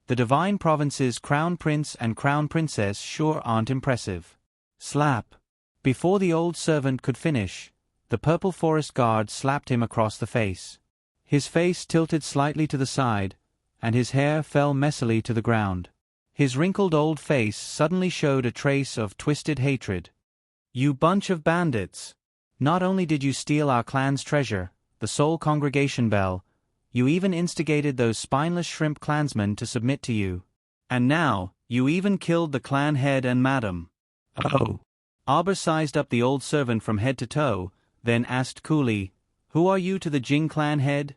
The Divine Province's Crown Prince and Crown Princess sure aren't impressive. Slap. Before the old servant could finish, the purple forest guard slapped him across the face. His face tilted slightly to the side, and his hair fell messily to the ground. His wrinkled old face suddenly showed a trace of twisted hatred. You bunch of bandits! Not only did you steal our clan's treasure, the Soul Congregation Bell, you even instigated those spineless shrimp clansmen to submit to you. And now, you even killed the clan head and madam. Oh. Arba sized up the old servant from head to toe, then asked coolly, Who are you to the Jing clan head?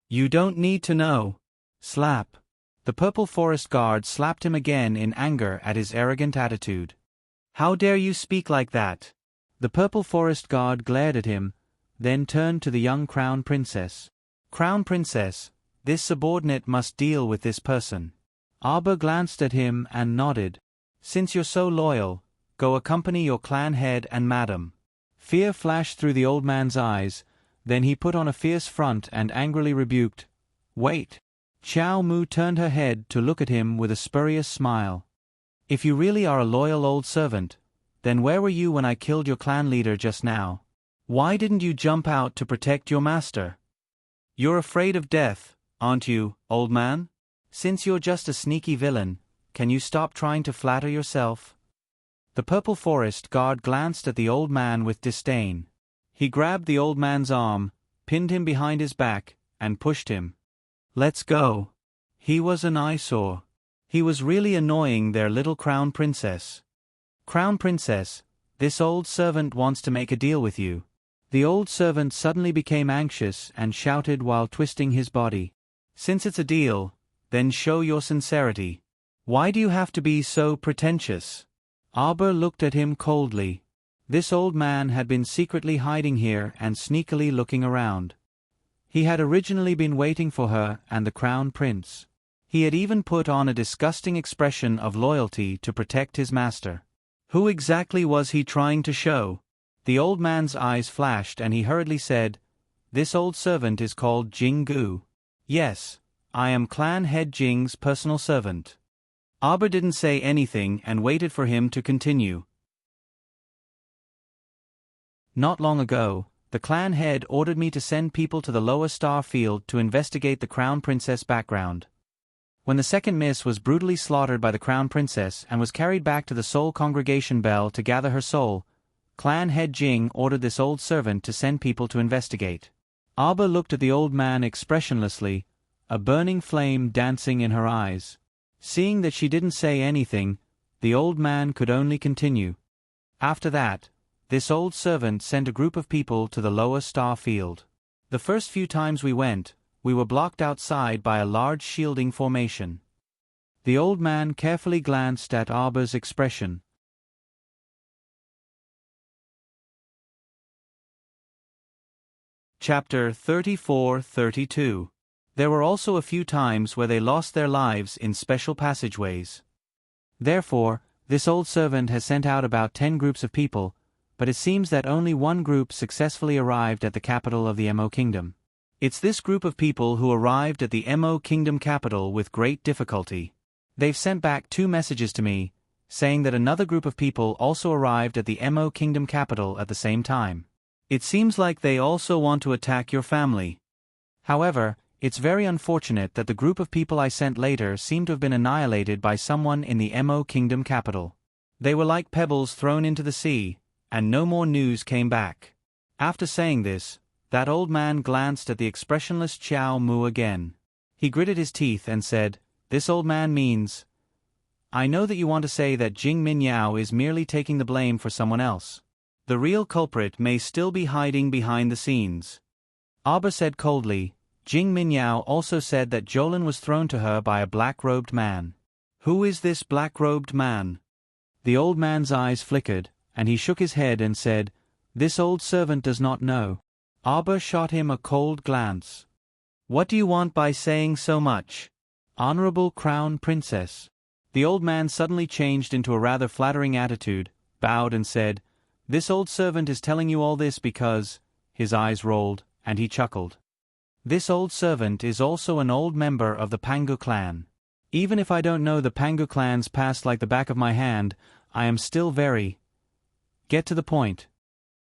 You don't need to know. Slap. The purple forest guard slapped him again in anger at his arrogant attitude. How dare you speak like that? The purple forest guard glared at him, then turned to the young crown princess. Crown princess, this subordinate must deal with this person. Arba glanced at him and nodded. Since you're so loyal, go accompany your clan head and madam." Fear flashed through the old man's eyes, then he put on a fierce front and angrily rebuked, "Wait." Chiao Mu turned her head to look at him with a spurious smile. "If you really are a loyal old servant, then where were you when I killed your clan leader just now? Why didn't you jump out to protect your master? You're afraid of death, aren't you, old man? Since you're just a sneaky villain, can you stop trying to flatter yourself?" The purple forest guard glanced at the old man with disdain. He grabbed the old man's arm, pinned him behind his back, and pushed him. "Let's go." He was an eyesore. He was really annoying their little crown princess. "Crown princess, this old servant wants to make a deal with you." The old servant suddenly became anxious and shouted while twisting his body. "Since it's a deal, then show your sincerity. Why do you have to be so pretentious?" Arbor looked at him coldly. This old man had been secretly hiding here and sneakily looking around. He had originally been waiting for her and the crown prince. He had even put on a disgusting expression of loyalty to protect his master. Who exactly was he trying to show? The old man's eyes flashed and he hurriedly said, "This old servant is called Jing Gu. Yes, I am clan head Jing's personal servant." Arbor didn't say anything and waited for him to continue. "Not long ago, the clan head ordered me to send people to the lower star field to investigate the crown princess background. When the second miss was brutally slaughtered by the crown princess and was carried back to the soul congregation bell to gather her soul, clan head Jing ordered this old servant to send people to investigate." Arbor looked at the old man expressionlessly, a burning flame dancing in her eyes. Seeing that she didn't say anything, the old man could only continue. "After that, this old servant sent a group of people to the lower star field. The first few times we went, we were blocked outside by a large shielding formation." The old man carefully glanced at Arbor's expression. Chapter 34-32. There were also a few times where they lost their lives in special passageways. Therefore, this old servant has sent out about 10 groups of people, but it seems that only one group successfully arrived at the capital of the Mo Kingdom. It's this group of people who arrived at the Mo Kingdom capital with great difficulty. They've sent back 2 messages to me, saying that another group of people also arrived at the Mo Kingdom capital at the same time. It seems like they also want to attack your family. However, it's very unfortunate that the group of people I sent later seem to have been annihilated by someone in the Mo Kingdom capital. They were like pebbles thrown into the sea, and no more news came back. After saying this, that old man glanced at the expressionless Chiao Mu again. He gritted his teeth and said, "This old man means, I know that you want to say that Jing Minyao is merely taking the blame for someone else. The real culprit may still be hiding behind the scenes." Arbor said coldly, "Jing Minyao also said that Jolin was thrown to her by a black-robed man. Who is this black-robed man?" The old man's eyes flickered, and he shook his head and said, "This old servant does not know." Arbor shot him a cold glance. "What do you want by saying so much?" "Honorable Crown Princess." The old man suddenly changed into a rather flattering attitude, bowed and said, "This old servant is telling you all this because—" His eyes rolled, and he chuckled. "This old servant is also an old member of the Pangu clan. Even if I don't know the Pangu clan's past like the back of my hand, I am still very—" "Get to the point."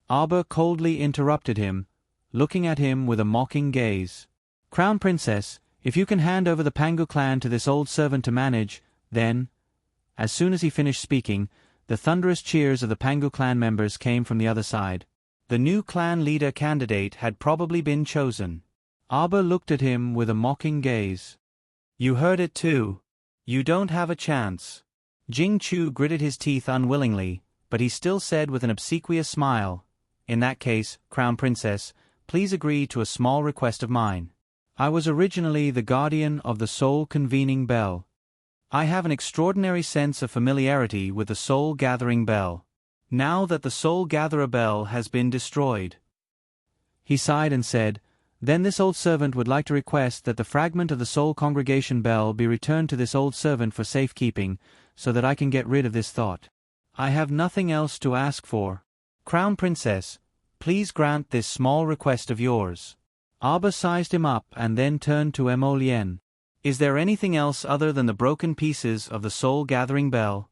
Arbor coldly interrupted him, looking at him with a mocking gaze. "Crown Princess, if you can hand over the Pangu clan to this old servant to manage, then—" As soon as he finished speaking, the thunderous cheers of the Pangu clan members came from the other side. The new clan leader candidate had probably been chosen. Arbor looked at him with a mocking gaze. "You heard it too. You don't have a chance." Jing Chu gritted his teeth unwillingly, but he still said with an obsequious smile, "In that case, Crown Princess, please agree to a small request of mine. I was originally the guardian of the Soul Convening Bell. I have an extraordinary sense of familiarity with the Soul Gathering Bell. Now that the Soul Gatherer Bell has been destroyed." He sighed and said, "Then this old servant would like to request that the fragment of the Soul Congregation Bell be returned to this old servant for safekeeping, so that I can get rid of this thought." I have nothing else to ask for. Crown Princess, please grant this small request of yours. Abba sized him up and then turned to Emolien. Is there anything else other than the broken pieces of the soul-gathering bell?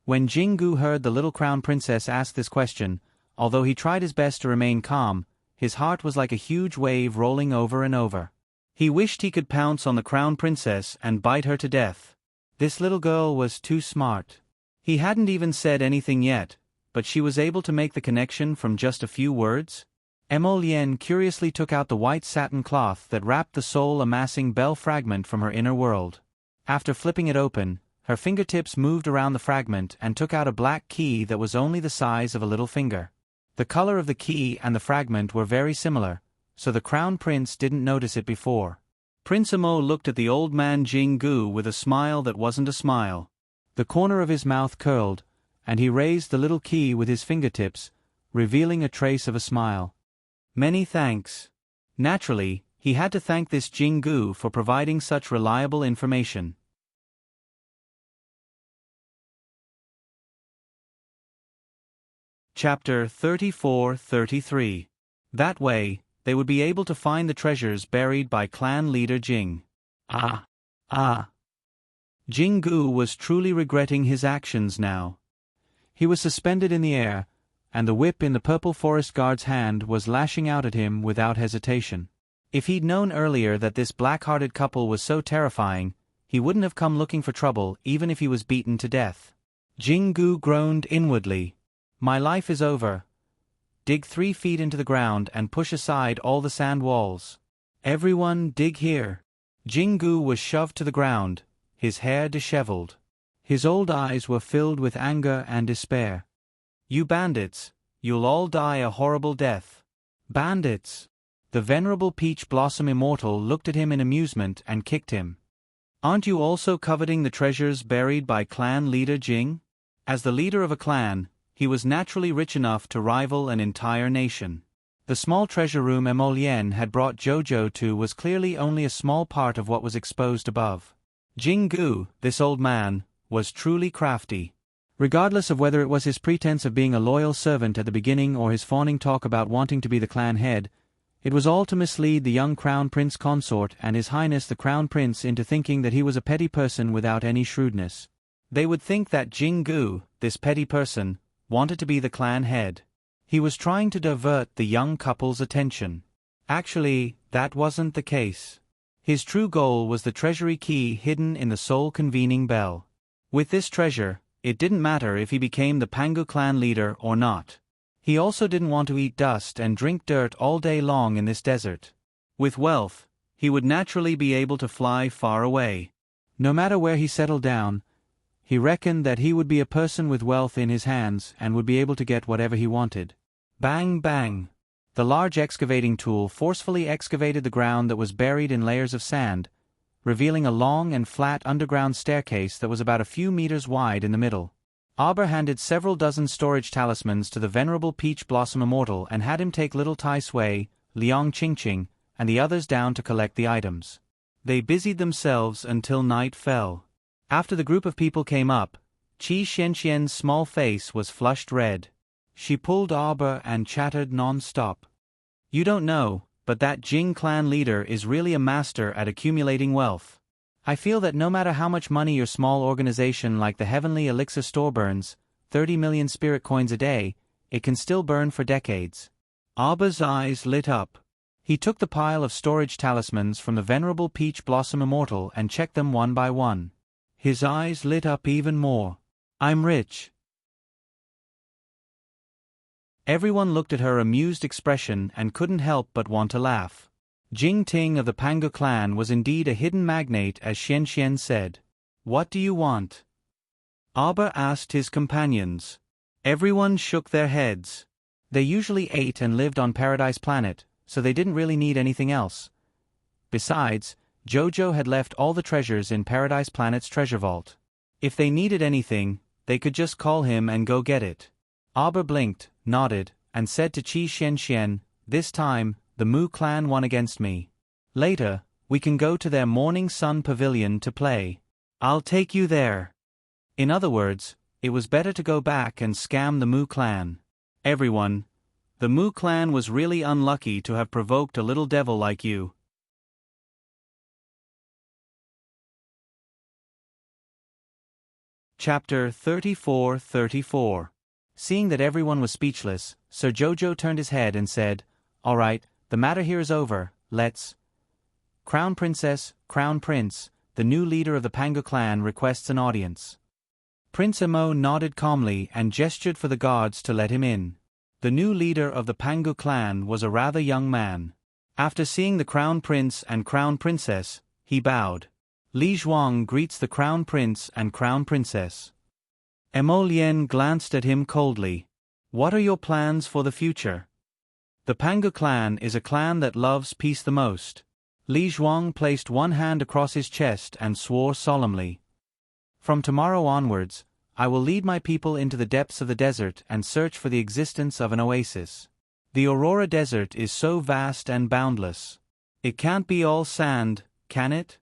When Jingu heard the little Crown Princess ask this question, although he tried his best to remain calm, his heart was like a huge wave rolling over and over. He wished he could pounce on the Crown Princess and bite her to death. This little girl was too smart. He hadn't even said anything yet, but she was able to make the connection from just a few words. Emolien curiously took out the white satin cloth that wrapped the soul-amassing bell fragment from her inner world. After flipping it open, her fingertips moved around the fragment and took out a black key that was only the size of a little finger. The color of the key and the fragment were very similar, so the Crown Prince didn't notice it before. Prince Amo looked at the old man Jingu with a smile that wasn't a smile. The corner of his mouth curled, and he raised the little key with his fingertips, revealing a trace of a smile. Many thanks. Naturally, he had to thank this Jingu for providing such reliable information. Chapter 34-33. That way, they would be able to find the treasures buried by clan leader Jing. Jingu was truly regretting his actions now. He was suspended in the air, and the whip in the purple forest guard's hand was lashing out at him without hesitation. If he'd known earlier that this black-hearted couple was so terrifying, he wouldn't have come looking for trouble even if he was beaten to death. Jingu groaned inwardly. My life is over. Dig 3 feet into the ground and push aside all the sand walls. Everyone dig here. Jingu was shoved to the ground, his hair disheveled. His old eyes were filled with anger and despair. You bandits, you'll all die a horrible death. Bandits! The venerable Peach Blossom Immortal looked at him in amusement and kicked him. Aren't you also coveting the treasures buried by clan leader Jing? As the leader of a clan, he was naturally rich enough to rival an entire nation. The small treasure room Emolien had brought Jojo to was clearly only a small part of what was exposed above. Jingu, this old man, was truly crafty. Regardless of whether it was his pretense of being a loyal servant at the beginning or his fawning talk about wanting to be the clan head, it was all to mislead the young Crown Prince consort and His Highness the Crown Prince into thinking that he was a petty person without any shrewdness. They would think that Jingu, this petty person, wanted to be the clan head. He was trying to divert the young couple's attention. Actually, that wasn't the case. His true goal was the treasury key hidden in the soul-convening bell. With this treasure, it didn't matter if he became the Pangu clan leader or not. He also didn't want to eat dust and drink dirt all day long in this desert. With wealth, he would naturally be able to fly far away. No matter where he settled down, he reckoned that he would be a person with wealth in his hands and would be able to get whatever he wanted. Bang bang! The large excavating tool forcefully excavated the ground that was buried in layers of sand, revealing a long and flat underground staircase that was about a few meters wide in the middle. Aber handed several dozen storage talismans to the venerable Peach Blossom Immortal and had him take little Tai Sui, Liang Qingqing, and the others down to collect the items. They busied themselves until night fell. After the group of people came up, Qi Xianxian's small face was flushed red. She pulled Aber and chattered non-stop. You don't know, but that Jing clan leader is really a master at accumulating wealth. I feel that no matter how much money your small organization like the Heavenly Elixir Store burns, 30 million spirit coins a day, it can still burn for decades. Aba's eyes lit up. He took the pile of storage talismans from the venerable Peach Blossom Immortal and checked them one by one. His eyes lit up even more. I'm rich. Everyone looked at her amused expression and couldn't help but want to laugh. Jing Ting of the Pangu clan was indeed a hidden magnate, as Xianxian said. What do you want? Aber asked his companions. Everyone shook their heads. They usually ate and lived on Paradise Planet, so they didn't really need anything else. Besides, Jojo had left all the treasures in Paradise Planet's treasure vault. If they needed anything, they could just call him and go get it. Aber blinked, nodded, and said to Qi Xianxian, this time, the Mu clan won against me. Later, we can go to their Morning Sun Pavilion to play. I'll take you there. In other words, it was better to go back and scam the Mu clan. Everyone, the Mu clan was really unlucky to have provoked a little devil like you. Chapter 34-34. Seeing that everyone was speechless, Sir Jojo turned his head and said, "All right, the matter here is over, let's—" "Crown Princess, Crown Prince, the new leader of the Pangu clan requests an audience." Prince Emo nodded calmly and gestured for the guards to let him in. The new leader of the Pangu clan was a rather young man. After seeing the Crown Prince and Crown Princess, he bowed. Li Zhuang greets the Crown Prince and Crown Princess. Emo Lien glanced at him coldly. "What are your plans for the future?" "The Pangu clan is a clan that loves peace the most." Li Zhuang placed one hand across his chest and swore solemnly. "From tomorrow onwards, I will lead my people into the depths of the desert and search for the existence of an oasis. The Aurora Desert is so vast and boundless. It can't be all sand, can it?"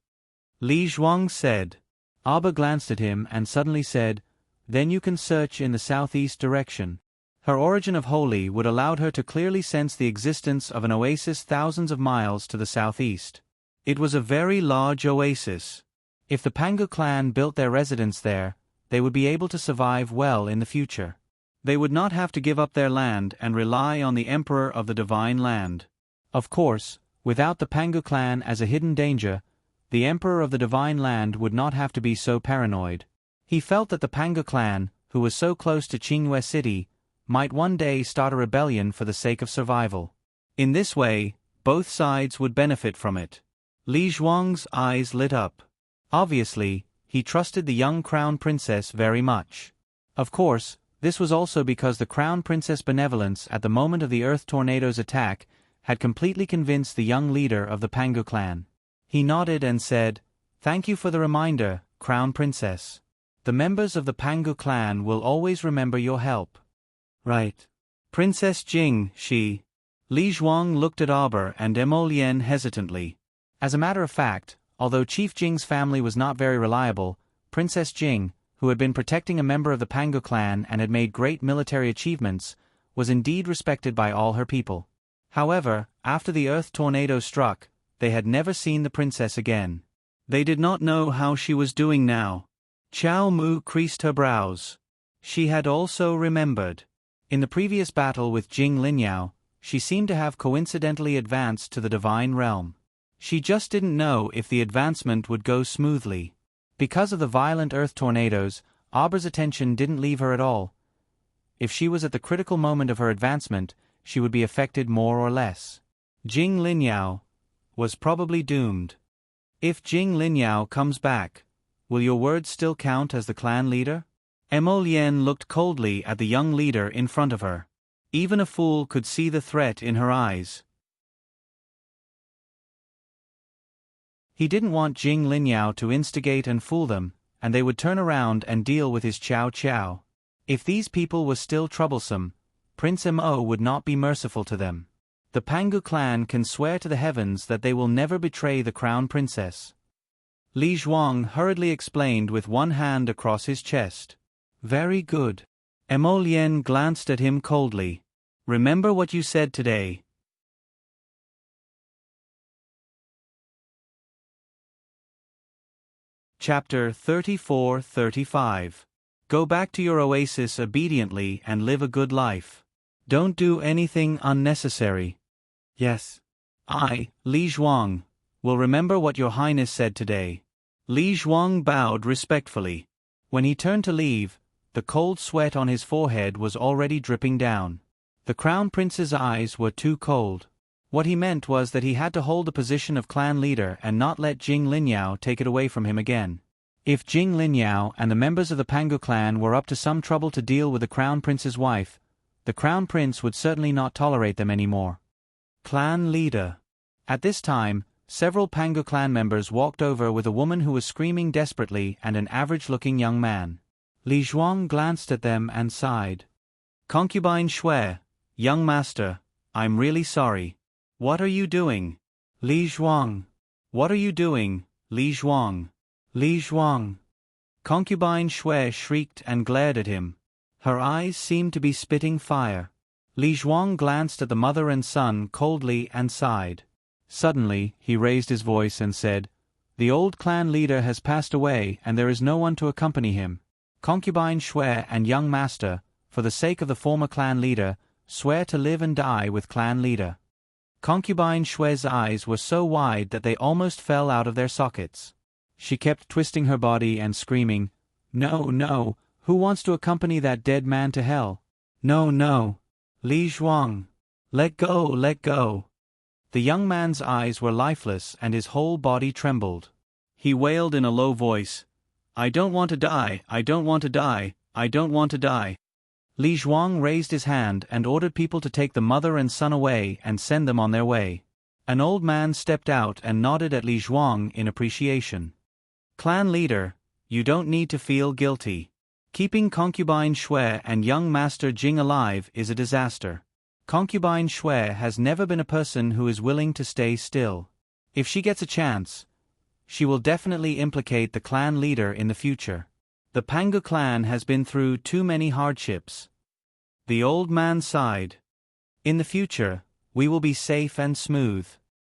Li Zhuang said. Abba glanced at him and suddenly said, "Then you can search in the southeast direction." Her origin of holy would allow her to clearly sense the existence of an oasis thousands of miles to the southeast. It was a very large oasis. If the Pangu clan built their residence there, they would be able to survive well in the future. They would not have to give up their land and rely on the Emperor of the Divine Land. Of course, without the Pangu clan as a hidden danger, the Emperor of the Divine Land would not have to be so paranoid. He felt that the Pangu clan, who was so close to Qingyue City, might one day start a rebellion for the sake of survival. In this way, both sides would benefit from it. Li Zhuang's eyes lit up. Obviously, he trusted the young Crown Princess very much. Of course, this was also because the Crown Princess' benevolence at the moment of the Earth Tornado's attack had completely convinced the young leader of the Pangu clan. He nodded and said, "Thank you for the reminder, Crown Princess. The members of the Pangu clan will always remember your help." "Right. Princess Jing, she—" Li Zhuang looked at Arbor and Emo Lien hesitantly. As a matter of fact, although Chief Jing's family was not very reliable, Princess Jing, who had been protecting a member of the Pangu clan and had made great military achievements, was indeed respected by all her people. However, after the Earth Tornado struck, they had never seen the princess again. They did not know how she was doing now. Chao Mu creased her brows. She had also remembered. In the previous battle with Jing Linyao, she seemed to have coincidentally advanced to the divine realm. She just didn't know if the advancement would go smoothly. Because of the violent earth tornadoes, Aber's attention didn't leave her at all. If she was at the critical moment of her advancement, she would be affected more or less. Jing Linyao was probably doomed. If Jing Linyao comes back, will your words still count as the clan leader? Emo Lien looked coldly at the young leader in front of her. Even a fool could see the threat in her eyes. He didn't want Jing Linyao to instigate and fool them, and they would turn around and deal with his Chow Chow. If these people were still troublesome, Prince Mo would not be merciful to them. The Pangu clan can swear to the heavens that they will never betray the Crown Princess. Li Zhuang hurriedly explained with one hand across his chest. "Very good." Emo Lien glanced at him coldly. "Remember what you said today." Chapter 34-35. Go back to your oasis obediently and live a good life. Don't do anything unnecessary. Yes. I, Li Zhuang, will remember what your highness said today. Li Zhuang bowed respectfully. When he turned to leave, the cold sweat on his forehead was already dripping down. The Crown Prince's eyes were too cold. What he meant was that he had to hold the position of clan leader and not let Jing Linyao take it away from him again. If Jing Linyao and the members of the Pangu clan were up to some trouble to deal with the Crown Prince's wife, the Crown Prince would certainly not tolerate them anymore. Clan leader. At this time, several Pangu clan members walked over with a woman who was screaming desperately and an average-looking young man. Li Zhuang glanced at them and sighed. "Concubine Shui, young master, I'm really sorry. What are you doing?" Li Zhuang. "What are you doing, Li Zhuang?" Li Zhuang. Concubine Shui shrieked and glared at him. Her eyes seemed to be spitting fire. Li Zhuang glanced at the mother and son coldly and sighed. Suddenly, he raised his voice and said, "The old clan leader has passed away and there is no one to accompany him. Concubine Shui and young master, for the sake of the former clan leader, swear to live and die with clan leader." Concubine Shui's eyes were so wide that they almost fell out of their sockets. She kept twisting her body and screaming, "No, no, who wants to accompany that dead man to hell? No, no. Li Zhuang. Let go, let go." The young man's eyes were lifeless and his whole body trembled. He wailed in a low voice, "I don't want to die, I don't want to die, I don't want to die." Li Zhuang raised his hand and ordered people to take the mother and son away and send them on their way. An old man stepped out and nodded at Li Zhuang in appreciation. "Clan leader, you don't need to feel guilty. Keeping Concubine Shui and young Master Jing alive is a disaster. Concubine Shui has never been a person who is willing to stay still. If she gets a chance, she will definitely implicate the clan leader in the future. The Pangu clan has been through too many hardships." The old man sighed. "In the future, we will be safe and smooth.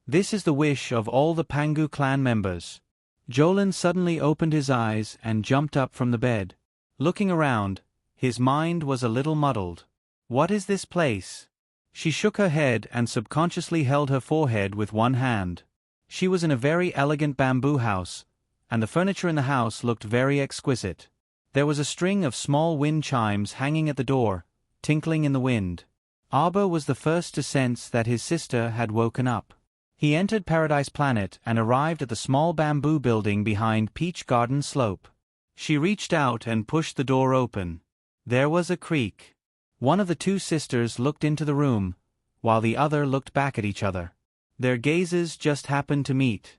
This is the wish of all the Pangu clan members." Jolin suddenly opened his eyes and jumped up from the bed. Looking around, his mind was a little muddled. What is this place? She shook her head and subconsciously held her forehead with one hand. She was in a very elegant bamboo house, and the furniture in the house looked very exquisite. There was a string of small wind chimes hanging at the door, tinkling in the wind. Arba was the first to sense that his sister had woken up. He entered Paradise Planet and arrived at the small bamboo building behind Peach Garden Slope. She reached out and pushed the door open. There was a creak. One of the two sisters looked into the room, while the other looked back at each other. Their gazes just happened to meet.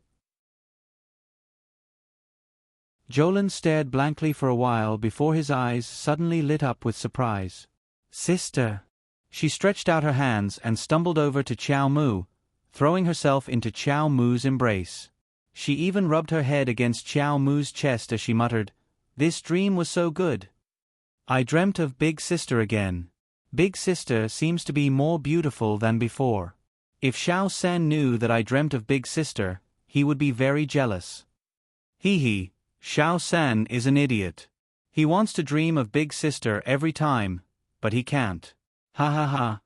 Jolin stared blankly for a while before his eyes suddenly lit up with surprise. "Sister!" She stretched out her hands and stumbled over to Qiao Mu, throwing herself into Qiao Mu's embrace. She even rubbed her head against Qiao Mu's chest as she muttered, "This dream was so good. I dreamt of Big Sister again. Big Sister seems to be more beautiful than before. If Xiao San knew that I dreamt of Big Sister, he would be very jealous." Hee, Xiao San is an idiot. He wants to dream of Big Sister every time, but he can't. Ha ha ha.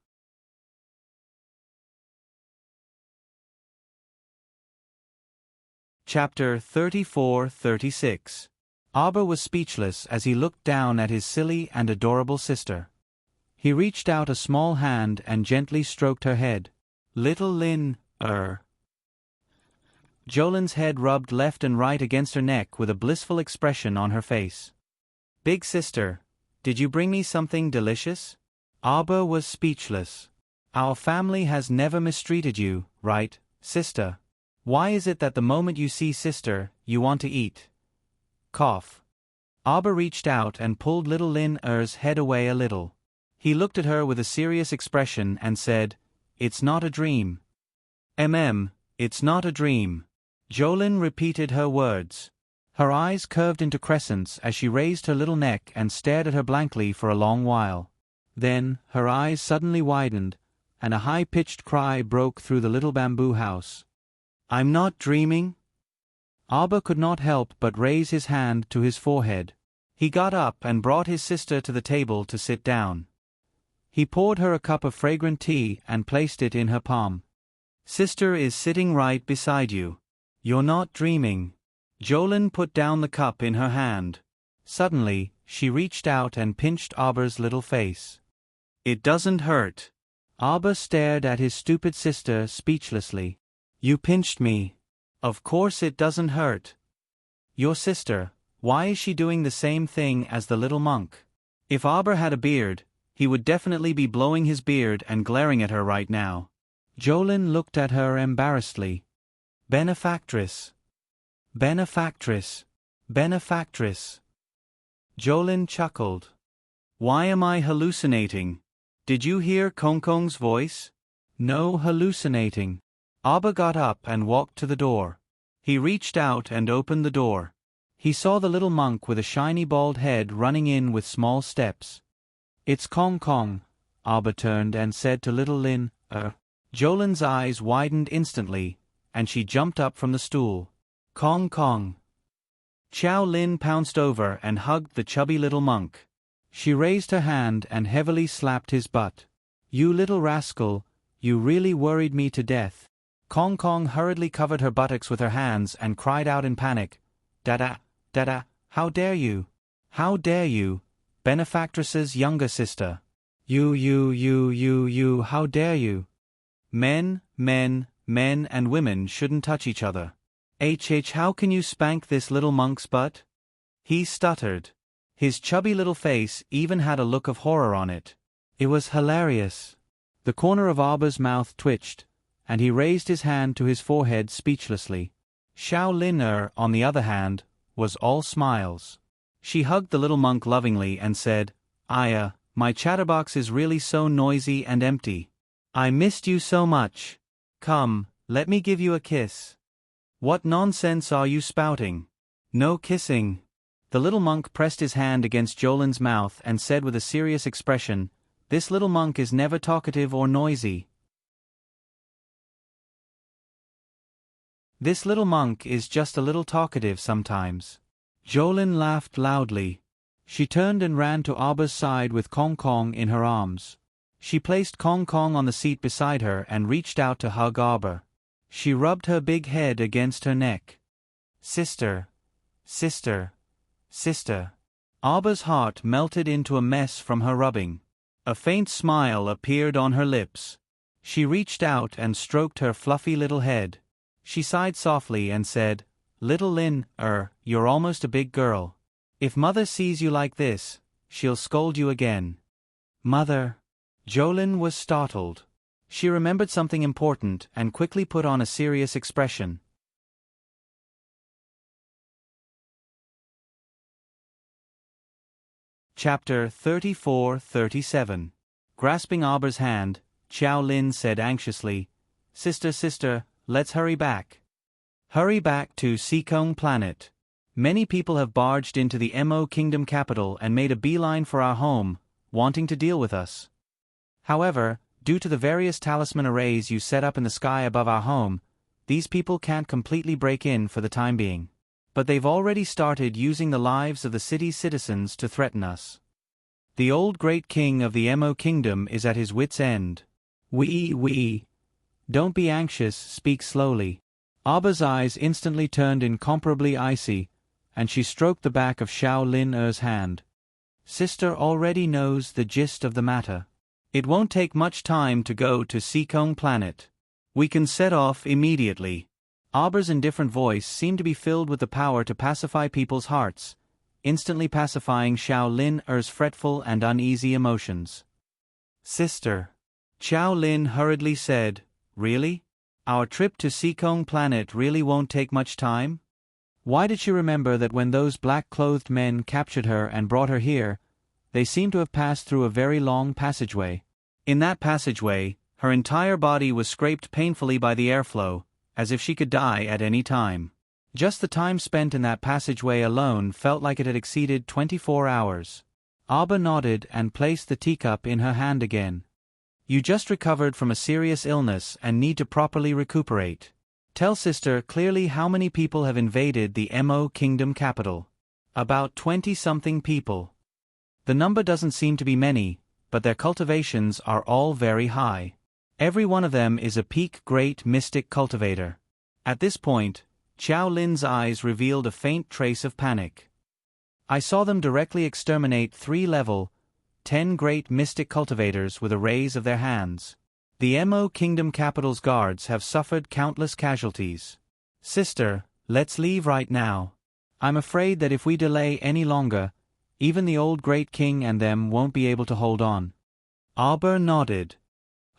Chapter 34-36. Arba was speechless as he looked down at his silly and adorable sister. He reached out a small hand and gently stroked her head. "Little Lin, Jolin's head rubbed left and right against her neck with a blissful expression on her face. "Big Sister, did you bring me something delicious?" Arba was speechless. "Our family has never mistreated you, right, sister? Why is it that the moment you see sister, you want to eat?" Cough. Arba reached out and pulled little Lin Er's head away a little. He looked at her with a serious expression and said, "It's not a dream." It's not a dream." Jolin repeated her words. Her eyes curved into crescents as she raised her little neck and stared at her blankly for a long while. Then, her eyes suddenly widened, and a high-pitched cry broke through the little bamboo house. "I'm not dreaming?" Arba could not help but raise his hand to his forehead. He got up and brought his sister to the table to sit down. He poured her a cup of fragrant tea and placed it in her palm. "Sister is sitting right beside you. You're not dreaming." Jolin put down the cup in her hand. Suddenly, she reached out and pinched Arba's little face. "It doesn't hurt." Arba stared at his stupid sister speechlessly. "You pinched me. Of course it doesn't hurt." "Your sister, why is she doing the same thing as the little monk?" If Arba had a beard, he would definitely be blowing his beard and glaring at her right now. Jolin looked at her embarrassedly. "Benefactress. Benefactress. Benefactress." Jolin chuckled. "Why am I hallucinating? Did you hear Kongkong's voice?" "No hallucinating." Arba got up and walked to the door. He reached out and opened the door. He saw the little monk with a shiny bald head running in with small steps. "It's Kong Kong," Arba turned and said to little Lin, Jolin's eyes widened instantly, and she jumped up from the stool. "Kong Kong." Chow Lin pounced over and hugged the chubby little monk. She raised her hand and heavily slapped his butt. "You little rascal, you really worried me to death." Kong Kong hurriedly covered her buttocks with her hands and cried out in panic, "Dada, Dada, how dare you? How dare you, benefactress's younger sister? You, how dare you? Men and women shouldn't touch each other. How can you spank this little monk's butt?" He stuttered. His chubby little face even had a look of horror on it. It was hilarious. The corner of Arba's mouth twitched, and he raised his hand to his forehead speechlessly. Xiao Lin on the other hand, was all smiles. She hugged the little monk lovingly and said, "Aya, my chatterbox is really so noisy and empty. I missed you so much. Come, let me give you a kiss." "What nonsense are you spouting? No kissing." The little monk pressed his hand against Jolin's mouth and said with a serious expression, "This little monk is never talkative or noisy. This little monk is just a little talkative sometimes." Jolin laughed loudly. She turned and ran to Arba's side with Kong Kong in her arms. She placed Kong Kong on the seat beside her and reached out to hug Arba. She rubbed her big head against her neck. "Sister, sister, sister." Arba's heart melted into a mess from her rubbing. A faint smile appeared on her lips. She reached out and stroked her fluffy little head. She sighed softly and said, "Little Lin, you're almost a big girl. If Mother sees you like this, she'll scold you again." "Mother?" Jolin was startled. She remembered something important and quickly put on a serious expression. Chapter 34-37. Grasping Arba's hand, Xiao Lin said anxiously, Sister, let's hurry back. Hurry back to Seekong Planet. Many people have barged into the Mo Kingdom capital and made a beeline for our home, wanting to deal with us. However, due to the various talisman arrays you set up in the sky above our home, these people can't completely break in for the time being. But they've already started using the lives of the city's citizens to threaten us. The old great king of the Mo Kingdom is at his wit's end. We. Don't be anxious, speak slowly. Arba's eyes instantly turned incomparably icy, and she stroked the back of Xiao Lin hand. Sister already knows the gist of the matter. It won't take much time to go to Seekong Planet. We can set off immediately. Arba's indifferent voice seemed to be filled with the power to pacify people's hearts, instantly pacifying Xiao Lin's fretful and uneasy emotions. Sister. Xiao Lin hurriedly said, Really? Our trip to Seekong Planet really won't take much time? Why did she remember that when those black-clothed men captured her and brought her here, they seemed to have passed through a very long passageway? In that passageway, her entire body was scraped painfully by the airflow, as if she could die at any time. Just the time spent in that passageway alone felt like it had exceeded 24 hours. Arba nodded and placed the teacup in her hand again. You just recovered from a serious illness and need to properly recuperate. Tell Sister clearly how many people have invaded the Mo Kingdom capital. About 20-something people. The number doesn't seem to be many, but their cultivations are all very high. Every one of them is a peak great mystic cultivator. At this point, Xiao Lin's eyes revealed a faint trace of panic. I saw them directly exterminate 10 great mystic cultivators with a raise of their hands. The Mo Kingdom capital's guards have suffered countless casualties. Sister, let's leave right now. I'm afraid that if we delay any longer, even the old great king and them won't be able to hold on. Arba nodded.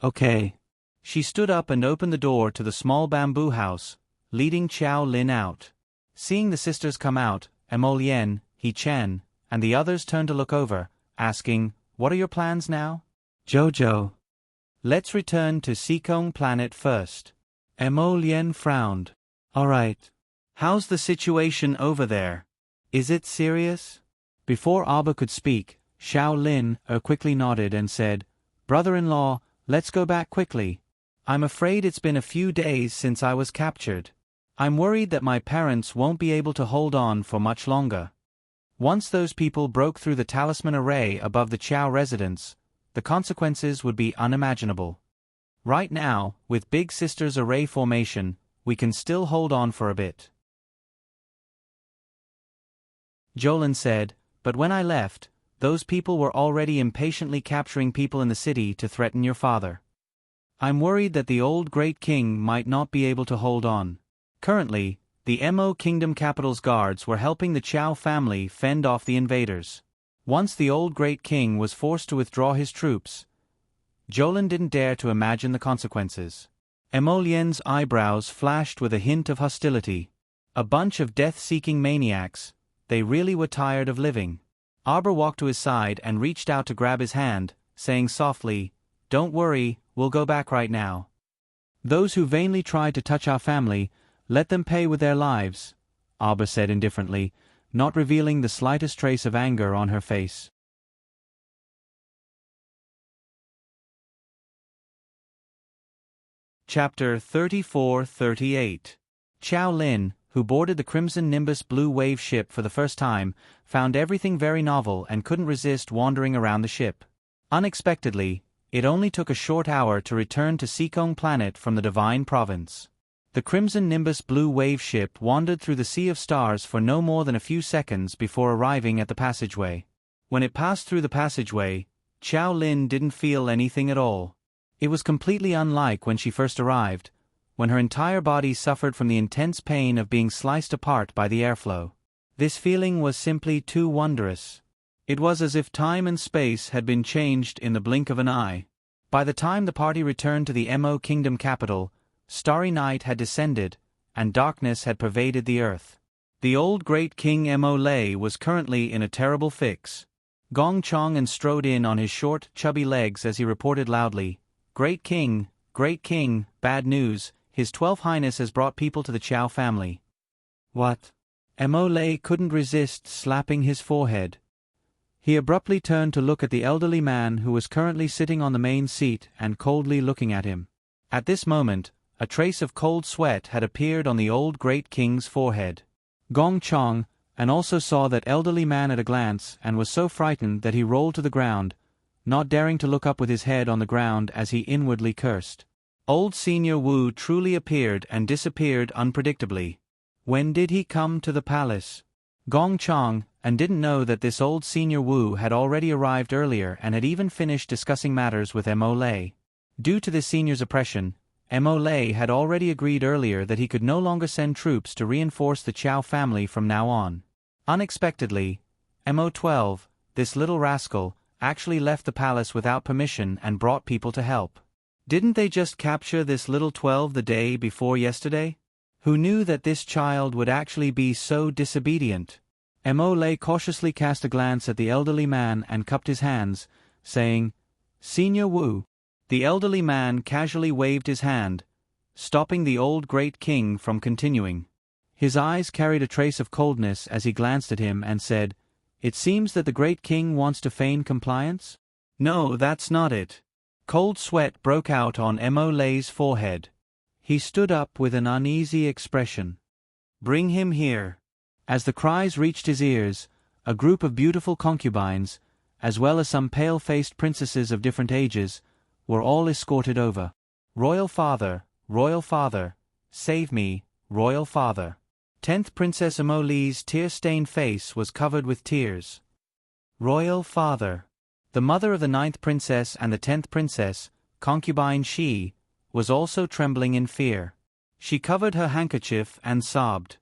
Okay. She stood up and opened the door to the small bamboo house, leading Xiao Lin out. Seeing the sisters come out, Emolien, He Chen, and the others turned to look over, asking, What are your plans now? Jojo. Let's return to Seekong Planet first. Emolien frowned. Alright. How's the situation over there? Is it serious? Before Abba could speak, Xiao Lin quickly nodded and said, "Brother-in-law, let's go back quickly. I'm afraid it's been a few days since I was captured. I'm worried that my parents won't be able to hold on for much longer." Once those people broke through the talisman array above the Qiao residence, the consequences would be unimaginable. Right now, with Big Sister's array formation, we can still hold on for a bit. Jolin said, "But when I left, those people were already impatiently capturing people in the city to threaten your father. I'm worried that the old great king might not be able to hold on. Currently, the Mo Kingdom capital's guards were helping the Qiao family fend off the invaders. Once the old great king was forced to withdraw his troops, Jolin didn't dare to imagine the consequences." Mo Lien's eyebrows flashed with a hint of hostility. A bunch of death-seeking maniacs, they really were tired of living. Arbor walked to his side and reached out to grab his hand, saying softly, "Don't worry, we'll go back right now. Those who vainly tried to touch our family, let them pay with their lives," Arbor said indifferently, not revealing the slightest trace of anger on her face. Chapter 34-38. Qiao Lin, who boarded the Crimson Nimbus Blue Wave ship for the first time, found everything very novel and couldn't resist wandering around the ship. Unexpectedly, it only took a short hour to return to Seekong Planet from the Divine Province. The Crimson Nimbus Blue Wave ship wandered through the Sea of Stars for no more than a few seconds before arriving at the passageway. When it passed through the passageway, Qiao Lin didn't feel anything at all. It was completely unlike when she first arrived, when her entire body suffered from the intense pain of being sliced apart by the airflow. This feeling was simply too wondrous. It was as if time and space had been changed in the blink of an eye. By the time the party returned to the Mo Kingdom capital, starry night had descended, and darkness had pervaded the earth. The old great king Mo Lei was currently in a terrible fix. Gong Chong strode in on his short, chubby legs as he reported loudly, Great King, bad news, His 12 Highness has brought people to the Qiao family." "What?" Mo Lei couldn't resist slapping his forehead. He abruptly turned to look at the elderly man who was currently sitting on the main seat and coldly looking at him. At this moment, a trace of cold sweat had appeared on the old great king's forehead. Gong Chong also saw that elderly man at a glance and was so frightened that he rolled to the ground, not daring to look up with his head on the ground as he inwardly cursed. Old Senior Wu truly appeared and disappeared unpredictably. When did he come to the palace? Gong Chong didn't know that this old Senior Wu had already arrived earlier and had even finished discussing matters with Mo Lei. Due to this senior's oppression, Mo Lei had already agreed earlier that he could no longer send troops to reinforce the Qiao family from now on. Unexpectedly, Mo-12, this little rascal, actually left the palace without permission and brought people to help. Didn't they just capture this little 12 the day before yesterday? Who knew that this child would actually be so disobedient? Mo Lei cautiously cast a glance at the elderly man and cupped his hands, saying, "Senior Wu." The elderly man casually waved his hand, stopping the old great king from continuing. His eyes carried a trace of coldness as he glanced at him and said, "It seems that the great king wants to feign compliance?" "No, that's not it." Cold sweat broke out on Mo Lei's forehead. He stood up with an uneasy expression. "Bring him here." As the cries reached his ears, a group of beautiful concubines, as well as some pale-faced princesses of different ages, were all escorted over. Royal Father, save me, Royal Father." 10th Princess Mo Lei's tear-stained face was covered with tears. Royal Father. The mother of the 9th Princess and the 10th Princess, concubine Shi, was also trembling in fear. She covered her handkerchief and sobbed.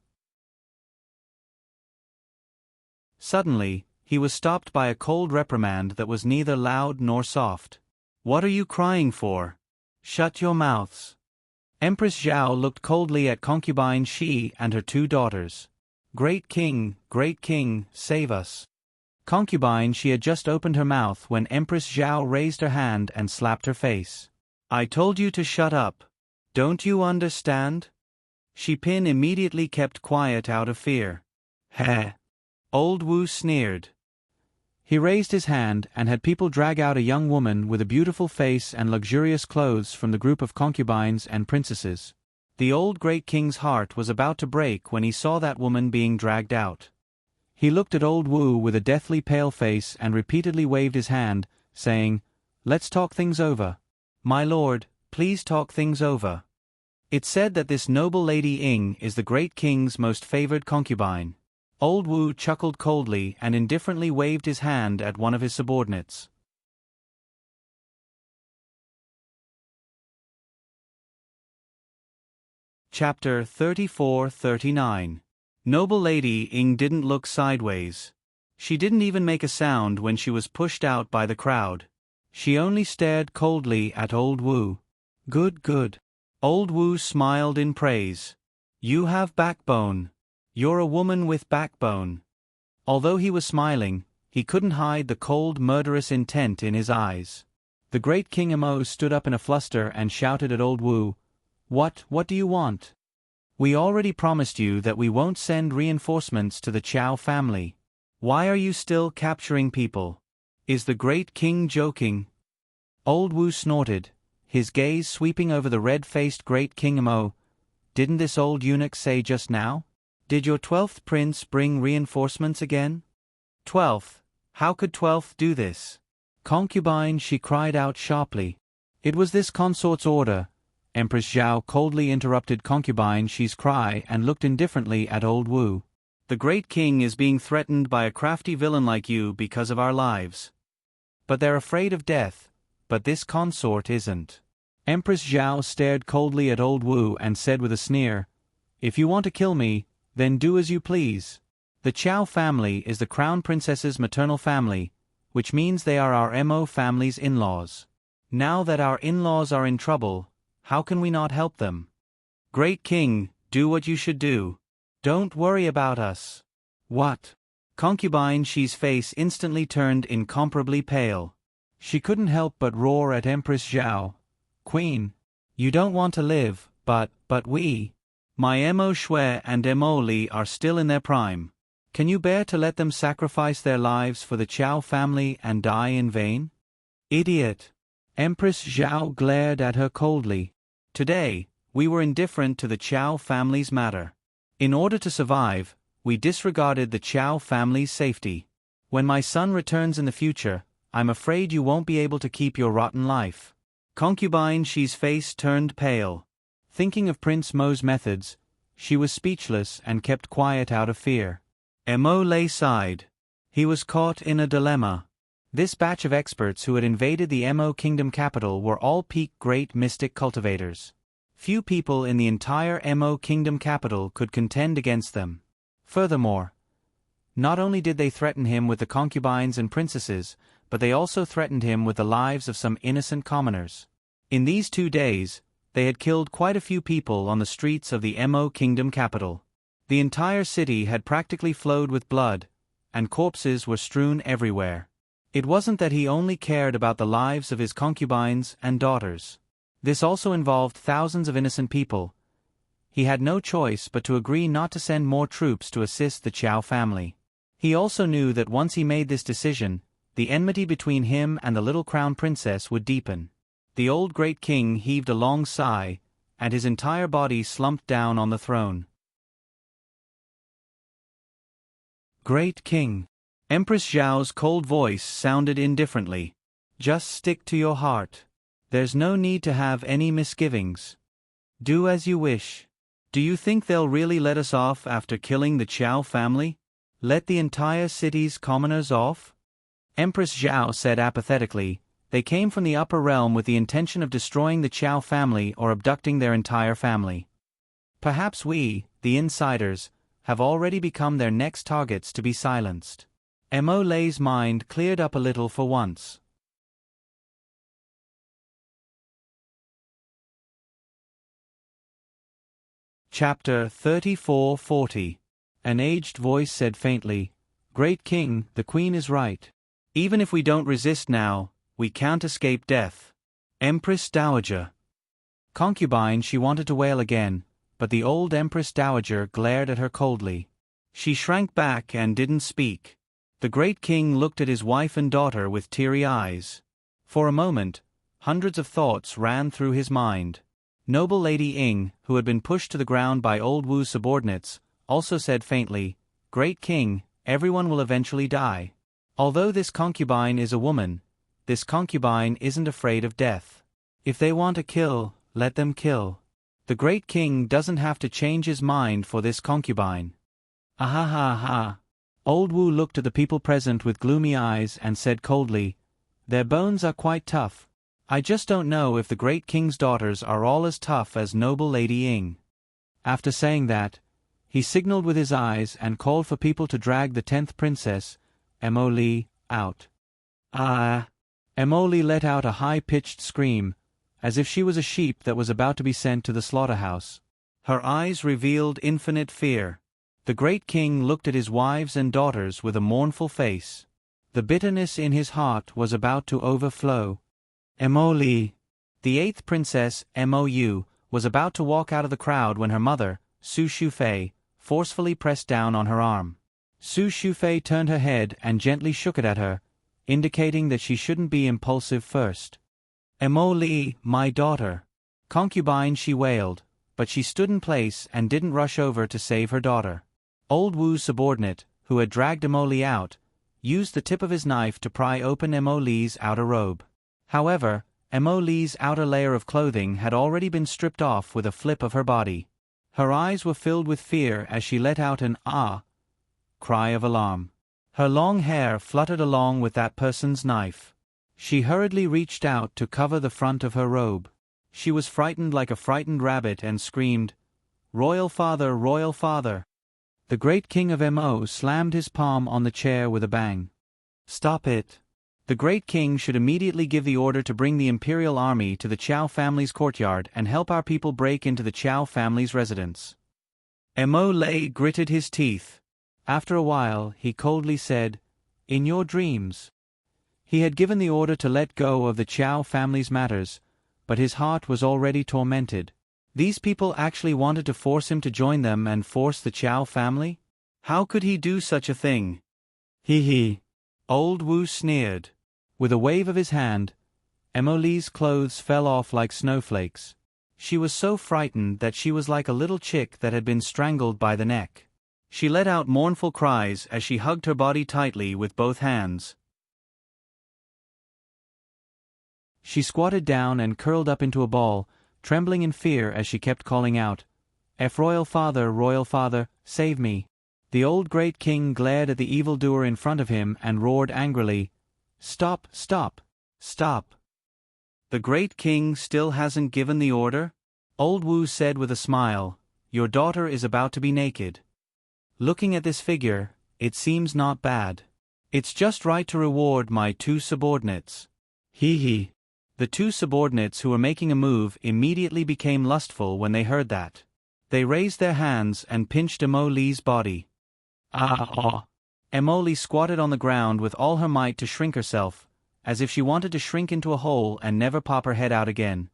Suddenly, he was stopped by a cold reprimand that was neither loud nor soft. "What are you crying for? Shut your mouths." Empress Zhao looked coldly at concubine Shi and her 2 daughters. Great King, save us." Concubine She had just opened her mouth when Empress Zhao raised her hand and slapped her face. "I told you to shut up. Don't you understand?" Shi Pin immediately kept quiet out of fear. "Heh." Old Wu sneered. He raised his hand and had people drag out a young woman with a beautiful face and luxurious clothes from the group of concubines and princesses. The old great king's heart was about to break when he saw that woman being dragged out. He looked at old Wu with a deathly pale face and repeatedly waved his hand, saying, "Let's talk things over. My lord, please talk things over." It's said that this noble Lady Ying is the great king's most favored concubine. Old Wu chuckled coldly and indifferently waved his hand at one of his subordinates. Chapter 34-39. Noble Lady Ying didn't look sideways. She didn't even make a sound when she was pushed out by the crowd. She only stared coldly at Old Wu. "Good, good." Old Wu smiled in praise. "You have backbone. You're a woman with backbone." Although he was smiling, he couldn't hide the cold, murderous intent in his eyes. The great King Mo stood up in a fluster and shouted at Old Wu, What do you want? We already promised you that we won't send reinforcements to the Chow family. Why are you still capturing people? Is the great king joking?" Old Wu snorted, his gaze sweeping over the red-faced great King Mo. "Didn't this old eunuch say just now? Did your 12th prince bring reinforcements again?" 12th? How could 12th do this? "Concubine," she cried out sharply. "It was this consort's order." Empress Zhao coldly interrupted Concubine She's cry and looked indifferently at Old Wu. "The great king is being threatened by a crafty villain like you because of our lives. But they're afraid of death, but this consort isn't." Empress Zhao stared coldly at Old Wu and said with a sneer, "If you want to kill me, then do as you please. The Chow family is the crown princess's maternal family, which means they are our Mo family's in-laws. Now that our in-laws are in trouble, how can we not help them? Great king, do what you should do. Don't worry about us." "What?" Concubine She's face instantly turned incomparably pale. She couldn't help but roar at Empress Zhao. "Queen, you don't want to live, but we. My Mo Shui and Mo Li are still in their prime. Can you bear to let them sacrifice their lives for the Chow family and die in vain?" "Idiot!" Empress Zhao glared at her coldly. "Today, we were indifferent to the Chow family's matter. In order to survive, we disregarded the Chow family's safety. When my son returns in the future, I'm afraid you won't be able to keep your rotten life." Concubine She's face turned pale. Thinking of Prince Mo's methods, she was speechless and kept quiet out of fear. Mo lay sighed. He was caught in a dilemma. This batch of experts who had invaded the Mo kingdom capital were all peak great mystic cultivators. Few people in the entire Mo kingdom capital could contend against them. Furthermore, not only did they threaten him with the concubines and princesses, but they also threatened him with the lives of some innocent commoners. In these 2 days, they had killed quite a few people on the streets of the Mo kingdom capital. The entire city had practically flowed with blood, and corpses were strewn everywhere. It wasn't that he only cared about the lives of his concubines and daughters. This also involved thousands of innocent people. He had no choice but to agree not to send more troops to assist the Chow family. He also knew that once he made this decision, the enmity between him and the little crown princess would deepen. The old great king heaved a long sigh, and his entire body slumped down on the throne. "Great king." Empress Zhao's cold voice sounded indifferently. "Just stick to your heart. There's no need to have any misgivings. Do as you wish. Do you think they'll really let us off after killing the Chow family? Let the entire city's commoners off?" Empress Zhao said apathetically, "They came from the upper realm with the intention of destroying the Chow family or abducting their entire family. Perhaps we, the insiders, have already become their next targets to be silenced." Mo Lei's mind cleared up a little for once. Chapter 34-40. An aged voice said faintly, "Great king, the queen is right. Even if we don't resist now, we can't escape death." Empress Dowager. Concubine She wanted to wail again, but the old Empress Dowager glared at her coldly. She shrank back and didn't speak. The great king looked at his wife and daughter with teary eyes. For a moment, hundreds of thoughts ran through his mind. Noble Lady Ying, who had been pushed to the ground by old Wu's subordinates, also said faintly, "Great king, everyone will eventually die. Although this concubine is a woman, this concubine isn't afraid of death. If they want to kill, let them kill. The great king doesn't have to change his mind for this concubine." Ah ha ha ha. Old Wu looked at the people present with gloomy eyes and said coldly, "Their bones are quite tough. I just don't know if the great king's daughters are all as tough as noble Lady Ying." After saying that, he signaled with his eyes and called for people to drag the 10th princess, Emily, out. Ah! Emily let out a high-pitched scream, as if she was a sheep that was about to be sent to the slaughterhouse. Her eyes revealed infinite fear. The great king looked at his wives and daughters with a mournful face. The bitterness in his heart was about to overflow. Emily, the 8th princess, Mou, was about to walk out of the crowd when her mother, Su Shufei, forcefully pressed down on her arm. Su Shufei turned her head and gently shook it at her, indicating that she shouldn't be impulsive first. "Emily, my daughter." "Concubine," she wailed, but she stood in place and didn't rush over to save her daughter. Old Wu's subordinate, who had dragged Emily out, used the tip of his knife to pry open Emily's outer robe. However, Emily's outer layer of clothing had already been stripped off with a flip of her body. Her eyes were filled with fear as she let out an "ah" cry of alarm. Her long hair fluttered along with that person's knife. She hurriedly reached out to cover the front of her robe. She was frightened like a frightened rabbit and screamed, "Royal father, royal father!" The great king of Mo slammed his palm on the chair with a bang. "Stop it! The great king should immediately give the order to bring the imperial army to the Chow family's courtyard and help our people break into the Chow family's residence." Mo Lei gritted his teeth. After a while, he coldly said, "In your dreams." He had given the order to let go of the Chow family's matters, but his heart was already tormented. These people actually wanted to force him to join them and force the Chow family? How could he do such a thing? He he. Old Wu sneered. With a wave of his hand, Emily's clothes fell off like snowflakes. She was so frightened that she was like a little chick that had been strangled by the neck. She let out mournful cries as she hugged her body tightly with both hands. She squatted down and curled up into a ball, trembling in fear as she kept calling out, Royal father, save me." The old great king glared at the evildoer in front of him and roared angrily, "Stop, stop, stop." "The great king still hasn't given the order?" Old Wu said with a smile, "Your daughter is about to be naked. Looking at this figure, it seems not bad. It's just right to reward my 2 subordinates." He he. The 2 subordinates who were making a move immediately became lustful when they heard that. They raised their hands and pinched Emily's body. Ah! Emily squatted on the ground with all her might to shrink herself, as if she wanted to shrink into a hole and never pop her head out again.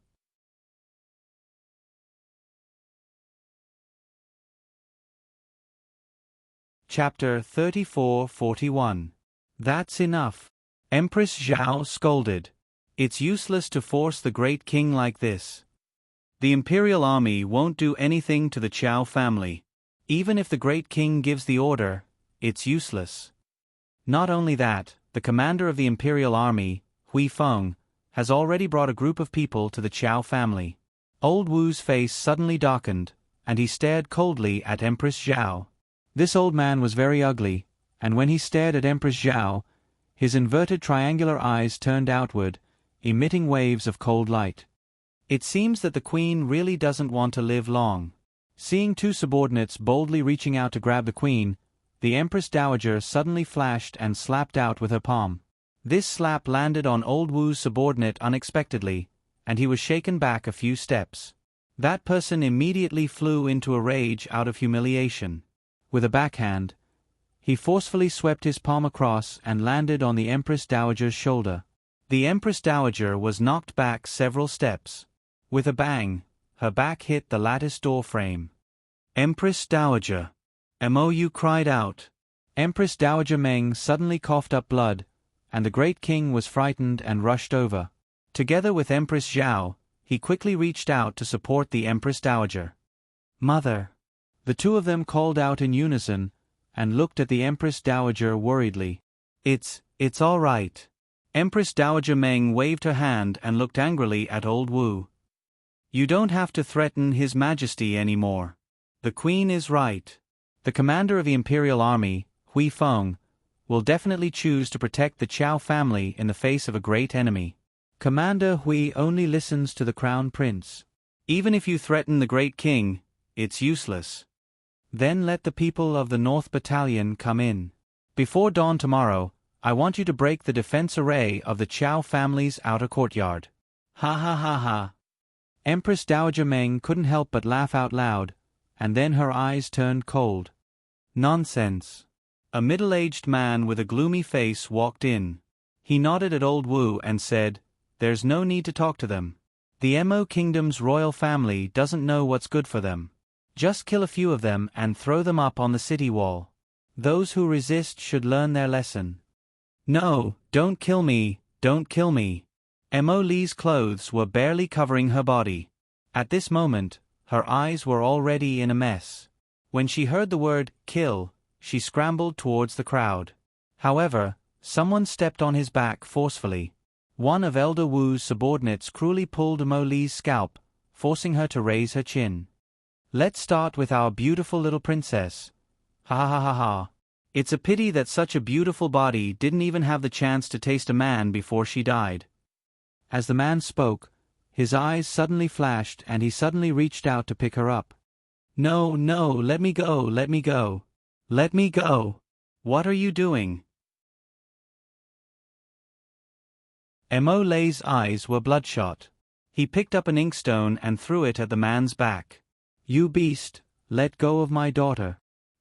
Chapter 34-41. That's enough. Empress Zhao scolded. "It's useless to force the great king like this. The imperial army won't do anything to the Chow family. Even if the great king gives the order, it's useless. Not only that, the commander of the imperial army, Hui Feng, has already brought a group of people to the Chow family." Old Wu's face suddenly darkened, and he stared coldly at Empress Zhao. This old man was very ugly, and when he stared at Empress Zhao, his inverted triangular eyes turned outward, emitting waves of cold light. It seems that the queen really doesn't want to live long. Seeing 2 subordinates boldly reaching out to grab the queen, the Empress Dowager suddenly flashed and slapped out with her palm. This slap landed on old Wu's subordinate unexpectedly, and he was shaken back a few steps. That person immediately flew into a rage out of humiliation. With a backhand, he forcefully swept his palm across and landed on the Empress Dowager's shoulder. The Empress Dowager was knocked back several steps. With a bang, her back hit the lattice door frame. "Empress Dowager, Mou cried out. Empress Dowager Meng suddenly coughed up blood, and the great king was frightened and rushed over. Together with Empress Zhao, he quickly reached out to support the Empress Dowager. Mother! The two of them called out in unison, and looked at the Empress Dowager worriedly. It's all right. Empress Dowager Meng waved her hand and looked angrily at old Wu. You don't have to threaten His Majesty anymore. The Queen is right. The commander of the Imperial Army, Hui Feng, will definitely choose to protect the Qiao family in the face of a great enemy. Commander Hui only listens to the Crown Prince. Even if you threaten the great king, it's useless. Then let the people of the North Battalion come in. Before dawn tomorrow, I want you to break the defense array of the Qiao family's outer courtyard. Ha ha ha ha. Empress Dowager Meng couldn't help but laugh out loud, and then her eyes turned cold. Nonsense. A middle-aged man with a gloomy face walked in. He nodded at old Wu and said, There's no need to talk to them. The Mo Kingdom's royal family doesn't know what's good for them. Just kill a few of them and throw them up on the city wall. Those who resist should learn their lesson. No, don't kill me, don't kill me. Mo Li's clothes were barely covering her body. At this moment, her eyes were already in a mess. When she heard the word, kill, she scrambled towards the crowd. However, someone stepped on his back forcefully. One of Elder Wu's subordinates cruelly pulled Mo Li's scalp, forcing her to raise her chin. Let's start with our beautiful little princess. Ha ha ha ha ha. It's a pity that such a beautiful body didn't even have the chance to taste a man before she died. As the man spoke, his eyes suddenly flashed and he suddenly reached out to pick her up. No, no, let me go, let me go. Let me go. What are you doing? Mo Li's eyes were bloodshot. He picked up an inkstone and threw it at the man's back. You beast, let go of my daughter.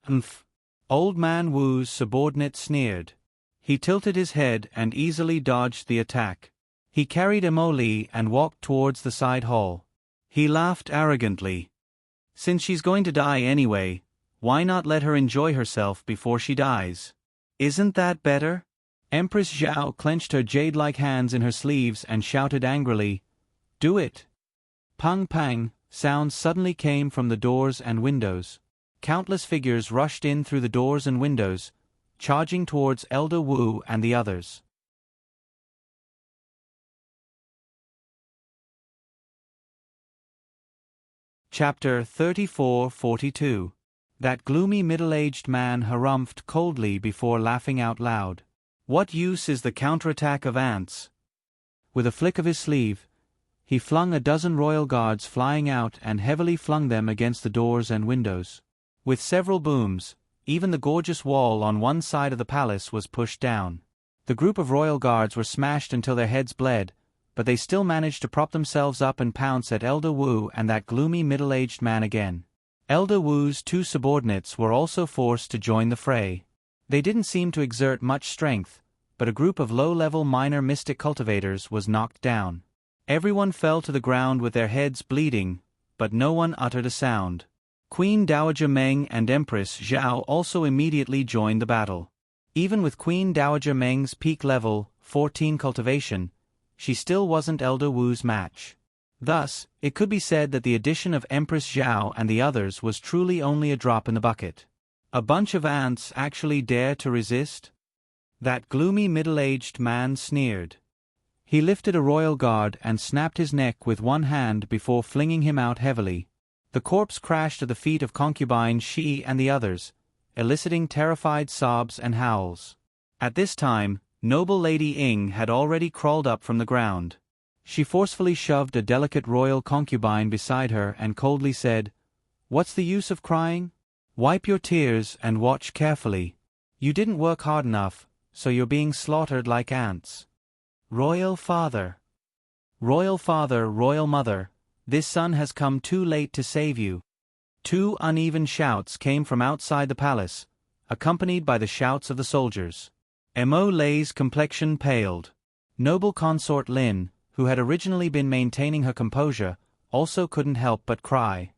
Umph. Old Man Wu's subordinate sneered. He tilted his head and easily dodged the attack. He carried Mo Li and walked towards the side hall. He laughed arrogantly. Since she's going to die anyway, why not let her enjoy herself before she dies? Isn't that better? Empress Zhao clenched her jade-like hands in her sleeves and shouted angrily, Do it! Pang pang, sounds suddenly came from the doors and windows. Countless figures rushed in through the doors and windows, charging towards Elder Wu and the others. Chapter 34-42. That gloomy middle-aged man harumphed coldly before laughing out loud. What use is the counterattack of ants? With a flick of his sleeve, he flung a dozen royal guards flying out and heavily flung them against the doors and windows. With several booms, even the gorgeous wall on one side of the palace was pushed down. The group of royal guards were smashed until their heads bled, but they still managed to prop themselves up and pounce at Elder Wu and that gloomy middle-aged man again. Elder Wu's two subordinates were also forced to join the fray. They didn't seem to exert much strength, but a group of low-level minor mystic cultivators was knocked down. Everyone fell to the ground with their heads bleeding, but no one uttered a sound. Queen Dowager Meng and Empress Zhao also immediately joined the battle. Even with Queen Dowager Meng's peak level, 14 cultivation, she still wasn't Elder Wu's match. Thus, it could be said that the addition of Empress Zhao and the others was truly only a drop in the bucket. A bunch of ants actually dare to resist? That gloomy middle-aged man sneered. He lifted a royal guard and snapped his neck with one hand before flinging him out heavily. The corpse crashed at the feet of concubine Shi and the others, eliciting terrified sobs and howls. At this time, noble Lady Ying had already crawled up from the ground. She forcefully shoved a delicate royal concubine beside her and coldly said, What's the use of crying? Wipe your tears and watch carefully. You didn't work hard enough, so you're being slaughtered like ants. Royal Father, Royal Mother, this son has come too late to save you. Two uneven shouts came from outside the palace, accompanied by the shouts of the soldiers. Mo Li's complexion paled. Noble consort Lin, who had originally been maintaining her composure, also couldn't help but cry.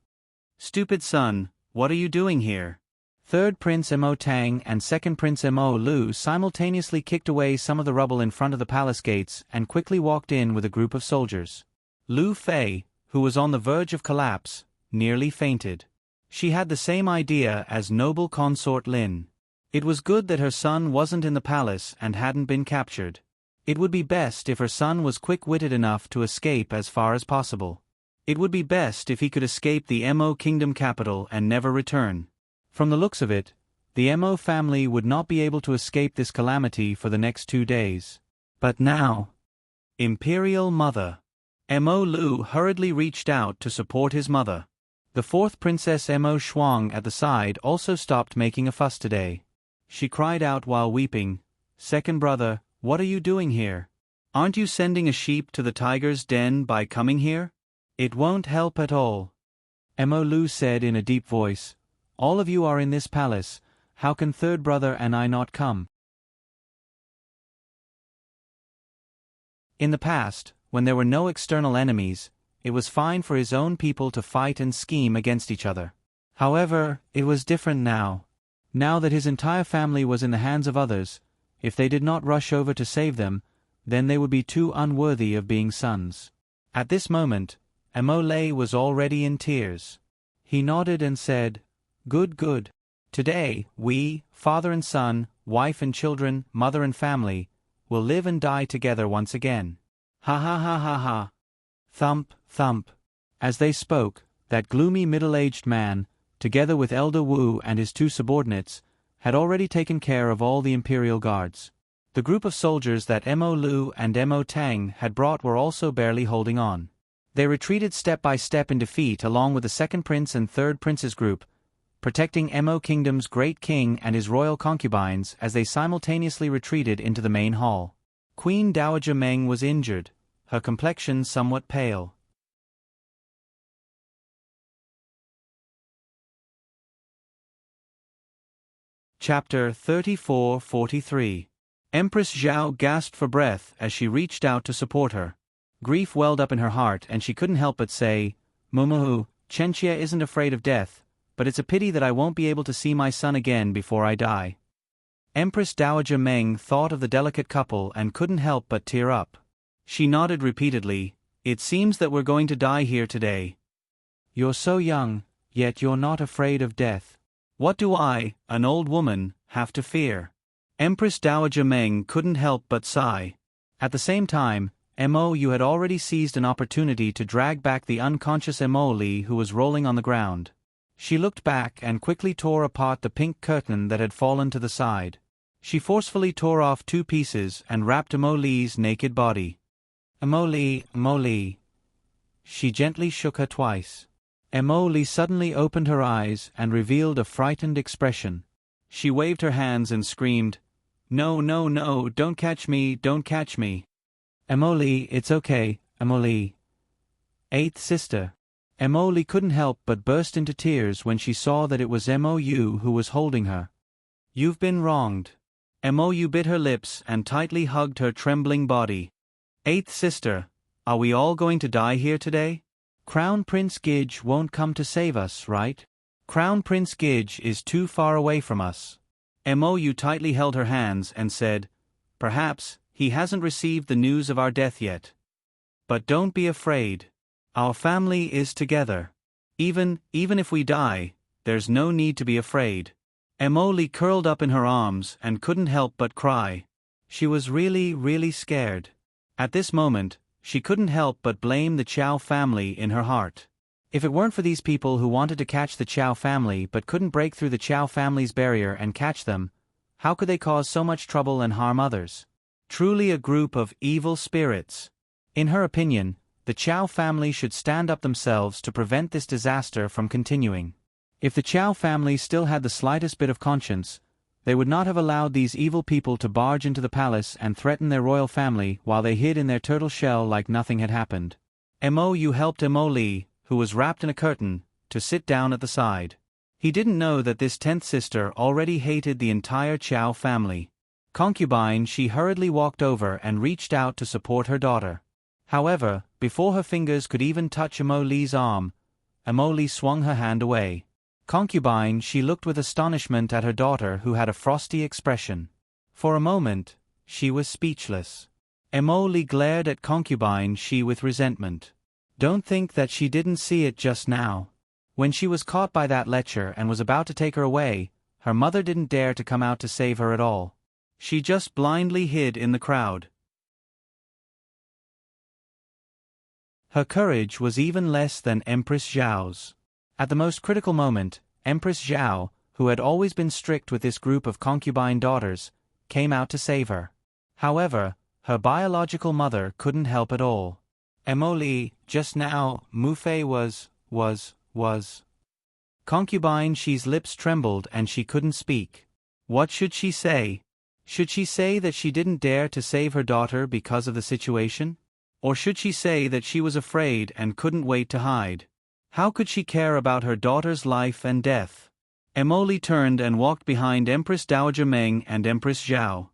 Stupid son, what are you doing here? Third Prince Mo Tang and Second Prince Mo Lu simultaneously kicked away some of the rubble in front of the palace gates and quickly walked in with a group of soldiers. Lu Fei, who was on the verge of collapse, nearly fainted. She had the same idea as noble consort Lin. It was good that her son wasn't in the palace and hadn't been captured. It would be best if her son was quick-witted enough to escape as far as possible. It would be best if he could escape the Mo Kingdom capital and never return. From the looks of it, the Mo family would not be able to escape this calamity for the next 2 days. But now... Imperial Mother. Mo Lu hurriedly reached out to support his mother. The fourth Princess Mo Shuang at the side also stopped making a fuss today. She cried out while weeping, "Second brother, what are you doing here? Aren't you sending a sheep to the tiger's den by coming here? It won't help at all." Mo Lu said in a deep voice, "All of you are in this palace, how can third brother and I not come?" In the past, when there were no external enemies, it was fine for his own people to fight and scheme against each other. However, it was different now. Now that his entire family was in the hands of others, if they did not rush over to save them, then they would be too unworthy of being sons. At this moment, Mo Lei was already in tears. He nodded and said, "Good, good. Today, we, father and son, wife and children, mother and family, will live and die together once again. Ha ha ha ha ha." Thump, thump. As they spoke, that gloomy middle-aged man, together with Elder Wu and his 2 subordinates, had already taken care of all the imperial guards. The group of soldiers that Mo Lu and Mo Tang had brought were also barely holding on. They retreated step by step in defeat along with the second prince and third prince's group, protecting Mo Kingdom's great king and his royal concubines as they simultaneously retreated into the main hall. Queen Dowager Meng was injured, her complexion somewhat pale. Chapter 34-43. Empress Zhao gasped for breath as she reached out to support her. Grief welled up in her heart and she couldn't help but say, "Mumuhu, Chenxia isn't afraid of death, but it's a pity that I won't be able to see my son again before I die." Empress Dowager Meng thought of the delicate couple and couldn't help but tear up. She nodded repeatedly, "It seems that we're going to die here today." "You're so young, yet you're not afraid of death. What do I, an old woman, have to fear?" Empress Dowager Meng couldn't help but sigh. At the same time, Mo Yu had already seized an opportunity to drag back the unconscious Mo Li who was rolling on the ground. She looked back and quickly tore apart the pink curtain that had fallen to the side. She forcefully tore off 2 pieces and wrapped Mo Li's naked body. "Mo Li, Mo Li." She gently shook her twice. Mo Li suddenly opened her eyes and revealed a frightened expression. She waved her hands and screamed, "No, no, no, don't catch me, don't catch me." "Mo Li, it's okay, Mo Li." "Eighth sister." Mo Li couldn't help but burst into tears when she saw that it was Mo Yu who was holding her. "You've been wronged." Mo Yu bit her lips and tightly hugged her trembling body. "Eighth sister, are we all going to die here today? Crown Prince Gige won't come to save us, right? Crown Prince Gige is too far away from us." Mo Yu tightly held her hands and said, "Perhaps he hasn't received the news of our death yet. But don't be afraid. Our family is together. Even if we die, there's no need to be afraid." Mo Li curled up in her arms and couldn't help but cry. She was really, really scared. At this moment, she couldn't help but blame the Chow family in her heart. If it weren't for these people who wanted to catch the Chow family but couldn't break through the Chow family's barrier and catch them, how could they cause so much trouble and harm others? Truly a group of evil spirits. In her opinion, the Chow family should stand up themselves to prevent this disaster from continuing. If the Chow family still had the slightest bit of conscience, they would not have allowed these evil people to barge into the palace and threaten their royal family while they hid in their turtle shell like nothing had happened. Mo Yu helped Mo Li, who was wrapped in a curtain, to sit down at the side. He didn't know that this 10th sister already hated the entire Chow family. Concubine, she hurriedly walked over and reached out to support her daughter. However, before her fingers could even touch Mo Li's arm, Mo Li swung her hand away. Concubine, she looked with astonishment at her daughter who had a frosty expression. For a moment, she was speechless. Emily glared at Concubine she with resentment. Don't think that she didn't see it just now. When she was caught by that lecher and was about to take her away, her mother didn't dare to come out to save her at all. She just blindly hid in the crowd. Her courage was even less than Empress Zhao's. At the most critical moment, Empress Zhao, who had always been strict with this group of concubine daughters, came out to save her. However, her biological mother couldn't help at all. Emily, just now, Mufei was. Concubine she's lips trembled and she couldn't speak. What should she say? Should she say that she didn't dare to save her daughter because of the situation? Or should she say that she was afraid and couldn't wait to hide? How could she care about her daughter's life and death? Emily turned and walked behind Empress Dowager Meng and Empress Zhao.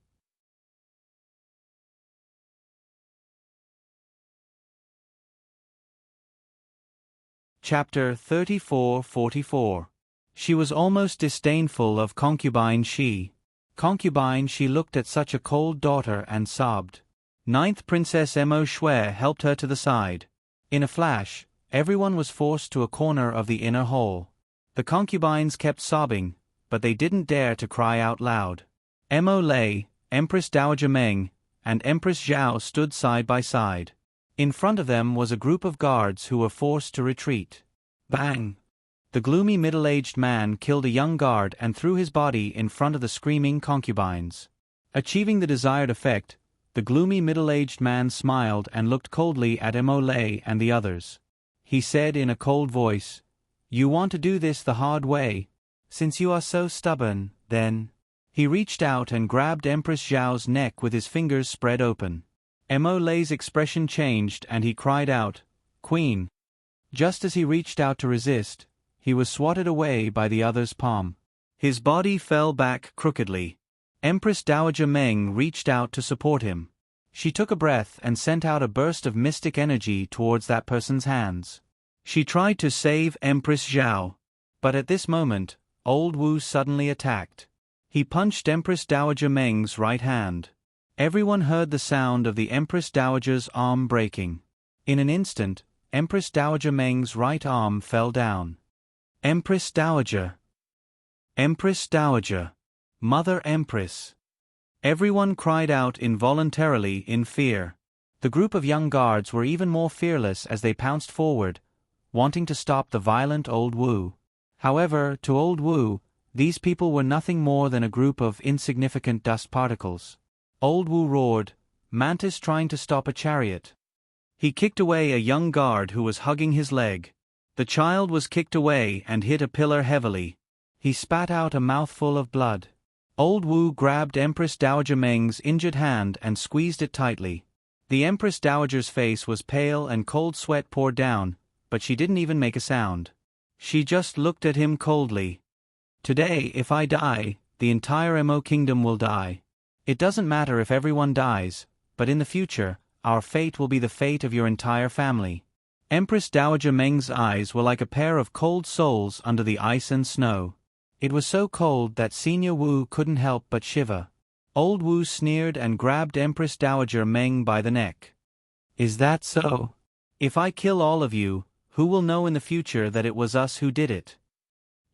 Chapter 34-44. She was almost disdainful of Concubine she. Concubine she looked at such a cold daughter and sobbed. Ninth Princess Mo Shui helped her to the side. In a flash, everyone was forced to a corner of the inner hall. The concubines kept sobbing, but they didn't dare to cry out loud. Mo Lei, Empress Dowager Meng, and Empress Zhao stood side by side. In front of them was a group of guards who were forced to retreat. Bang! The gloomy middle-aged man killed a young guard and threw his body in front of the screaming concubines. Achieving the desired effect, the gloomy middle-aged man smiled and looked coldly at Mo Lei and the others. He said in a cold voice, "You want to do this the hard way. Since you are so stubborn, then." He reached out and grabbed Empress Zhao's neck with his fingers spread open. Mo Lei's expression changed and he cried out, "Queen!" Just as he reached out to resist, he was swatted away by the other's palm. His body fell back crookedly. Empress Dowager Meng reached out to support him. She took a breath and sent out a burst of mystic energy towards that person's hands. She tried to save Empress Zhao. But at this moment, Old Wu suddenly attacked. He punched Empress Dowager Meng's right hand. Everyone heard the sound of the Empress Dowager's arm breaking. In an instant, Empress Dowager Meng's right arm fell down. Empress Dowager! Empress Dowager! Mother Empress! Everyone cried out involuntarily in fear. The group of young guards were even more fearless as they pounced forward, wanting to stop the violent Old Wu. However, to Old Wu, these people were nothing more than a group of insignificant dust particles. Old Wu roared, "Mantis trying to stop a chariot." He kicked away a young guard who was hugging his leg. The child was kicked away and hit a pillar heavily. He spat out a mouthful of blood. Old Wu grabbed Empress Dowager Meng's injured hand and squeezed it tightly. The Empress Dowager's face was pale and cold sweat poured down, but she didn't even make a sound. She just looked at him coldly. "Today, if I die, the entire Mo kingdom will die. It doesn't matter if everyone dies, but in the future, our fate will be the fate of your entire family." Empress Dowager Meng's eyes were like a pair of cold souls under the ice and snow. It was so cold that Senior Wu couldn't help but shiver. Old Wu sneered and grabbed Empress Dowager Meng by the neck. "Is that so? If I kill all of you, who will know in the future that it was us who did it?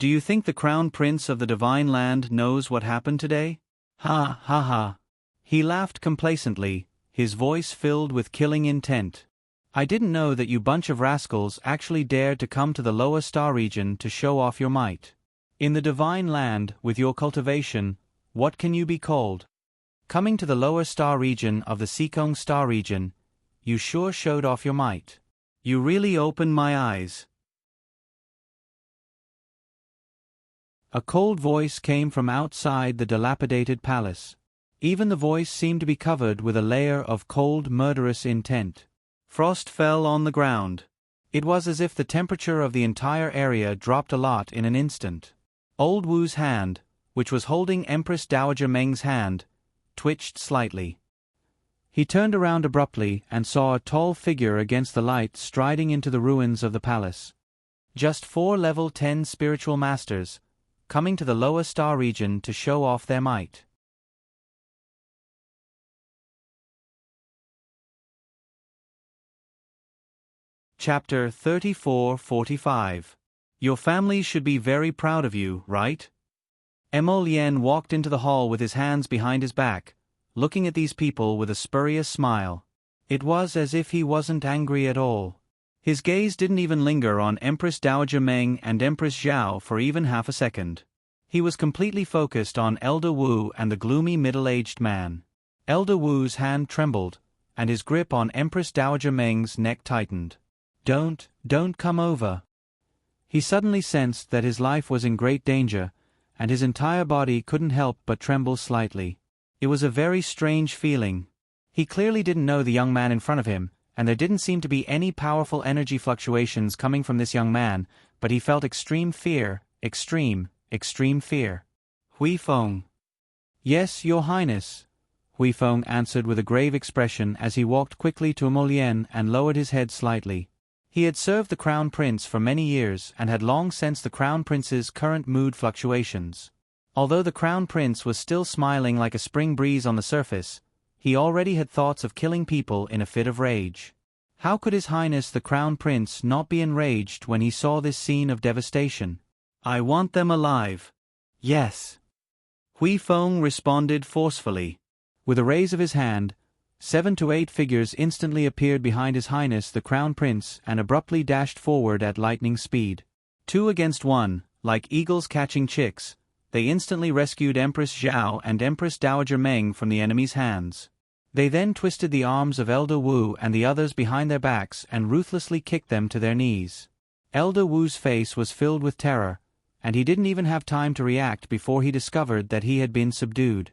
Do you think the Crown Prince of the Divine Land knows what happened today? Ha ha ha." He laughed complacently, his voice filled with killing intent. "I didn't know that you bunch of rascals actually dared to come to the lower star region to show off your might. In the Divine Land, with your cultivation, what can you be called? Coming to the lower star region of the Seekong star region, you sure showed off your might. You really opened my eyes." A cold voice came from outside the dilapidated palace. Even the voice seemed to be covered with a layer of cold, murderous intent. Frost fell on the ground. It was as if the temperature of the entire area dropped a lot in an instant. Old Wu's hand, which was holding Empress Dowager Meng's hand, twitched slightly. He turned around abruptly and saw a tall figure against the light striding into the ruins of the palace. Just 4 level 10 spiritual masters, coming to the lower star region to show off their might. Chapter 34-45. Your family should be very proud of you, right? Emo Lien walked into the hall with his hands behind his back, looking at these people with a spurious smile. It was as if he wasn't angry at all. His gaze didn't even linger on Empress Dowager Meng and Empress Zhao for even half a second. He was completely focused on Elder Wu and the gloomy middle-aged man. Elder Wu's hand trembled, and his grip on Empress Dowager Meng's neck tightened. Don't come over. He suddenly sensed that his life was in great danger, and his entire body couldn't help but tremble slightly. It was a very strange feeling. He clearly didn't know the young man in front of him, and there didn't seem to be any powerful energy fluctuations coming from this young man, but he felt extreme fear, extreme fear. Hui Feng. Yes, Your Highness. Hui Feng answered with a grave expression as he walked quickly to Emo Lien and lowered his head slightly. He had served the Crown Prince for many years and had long sensed the Crown Prince's current mood fluctuations. Although the Crown Prince was still smiling like a spring breeze on the surface, he already had thoughts of killing people in a fit of rage. How could His Highness the Crown Prince not be enraged when he saw this scene of devastation? I want them alive. Yes. Hui Feng responded forcefully. With a raise of his hand, 7 to 8 figures instantly appeared behind His Highness the Crown Prince and abruptly dashed forward at lightning speed. 2 against 1, like eagles catching chicks, they instantly rescued Empress Zhao and Empress Dowager Meng from the enemy's hands. They then twisted the arms of Elder Wu and the others behind their backs and ruthlessly kicked them to their knees. Elder Wu's face was filled with terror, and he didn't even have time to react before he discovered that he had been subdued.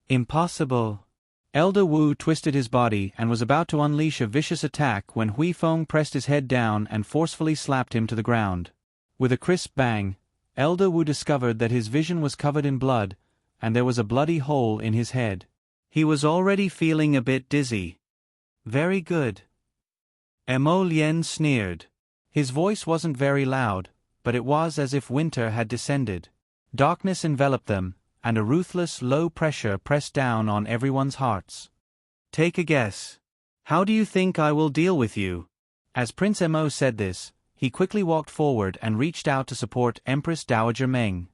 Impossible. Elder Wu twisted his body and was about to unleash a vicious attack when Hui Feng pressed his head down and forcefully slapped him to the ground. With a crisp bang, Elder Wu discovered that his vision was covered in blood, and there was a bloody hole in his head. He was already feeling a bit dizzy. Very good. Emo Lien sneered. His voice wasn't very loud, but it was as if winter had descended. Darkness enveloped them, and a ruthless, low pressure pressed down on everyone's hearts. Take a guess. How do you think I will deal with you? As Prince Emo said this, he quickly walked forward and reached out to support Empress Dowager Meng.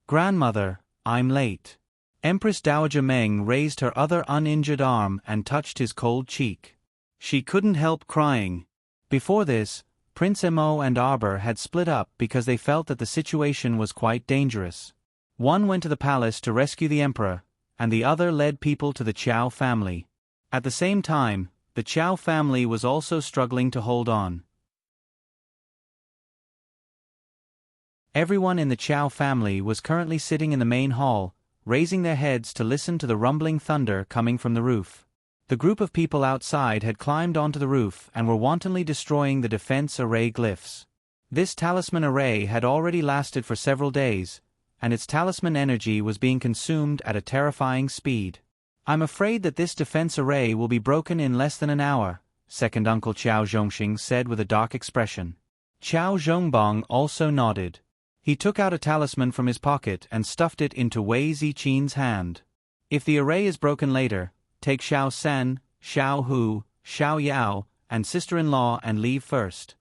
Grandmother, I'm late. Empress Dowager Meng raised her other uninjured arm and touched his cold cheek. She couldn't help crying. Before this, Prince Emo and Arbor had split up because they felt that the situation was quite dangerous. One went to the palace to rescue the emperor, and the other led people to the Qiao family. At the same time, the Qiao family was also struggling to hold on. Everyone in the Qiao family was currently sitting in the main hall, raising their heads to listen to the rumbling thunder coming from the roof. The group of people outside had climbed onto the roof and were wantonly destroying the defense array glyphs. This talisman array had already lasted for several days, and its talisman energy was being consumed at a terrifying speed. I'm afraid that this defense array will be broken in less than an hour, second Uncle Qiao Zhongxing said with a dark expression. Qiao Zhongbong also nodded. He took out a talisman from his pocket and stuffed it into Wei Ziqin's hand. If the array is broken later, take Xiao Sen, Xiao Hu, Xiao Yao, and sister-in-law and leave first.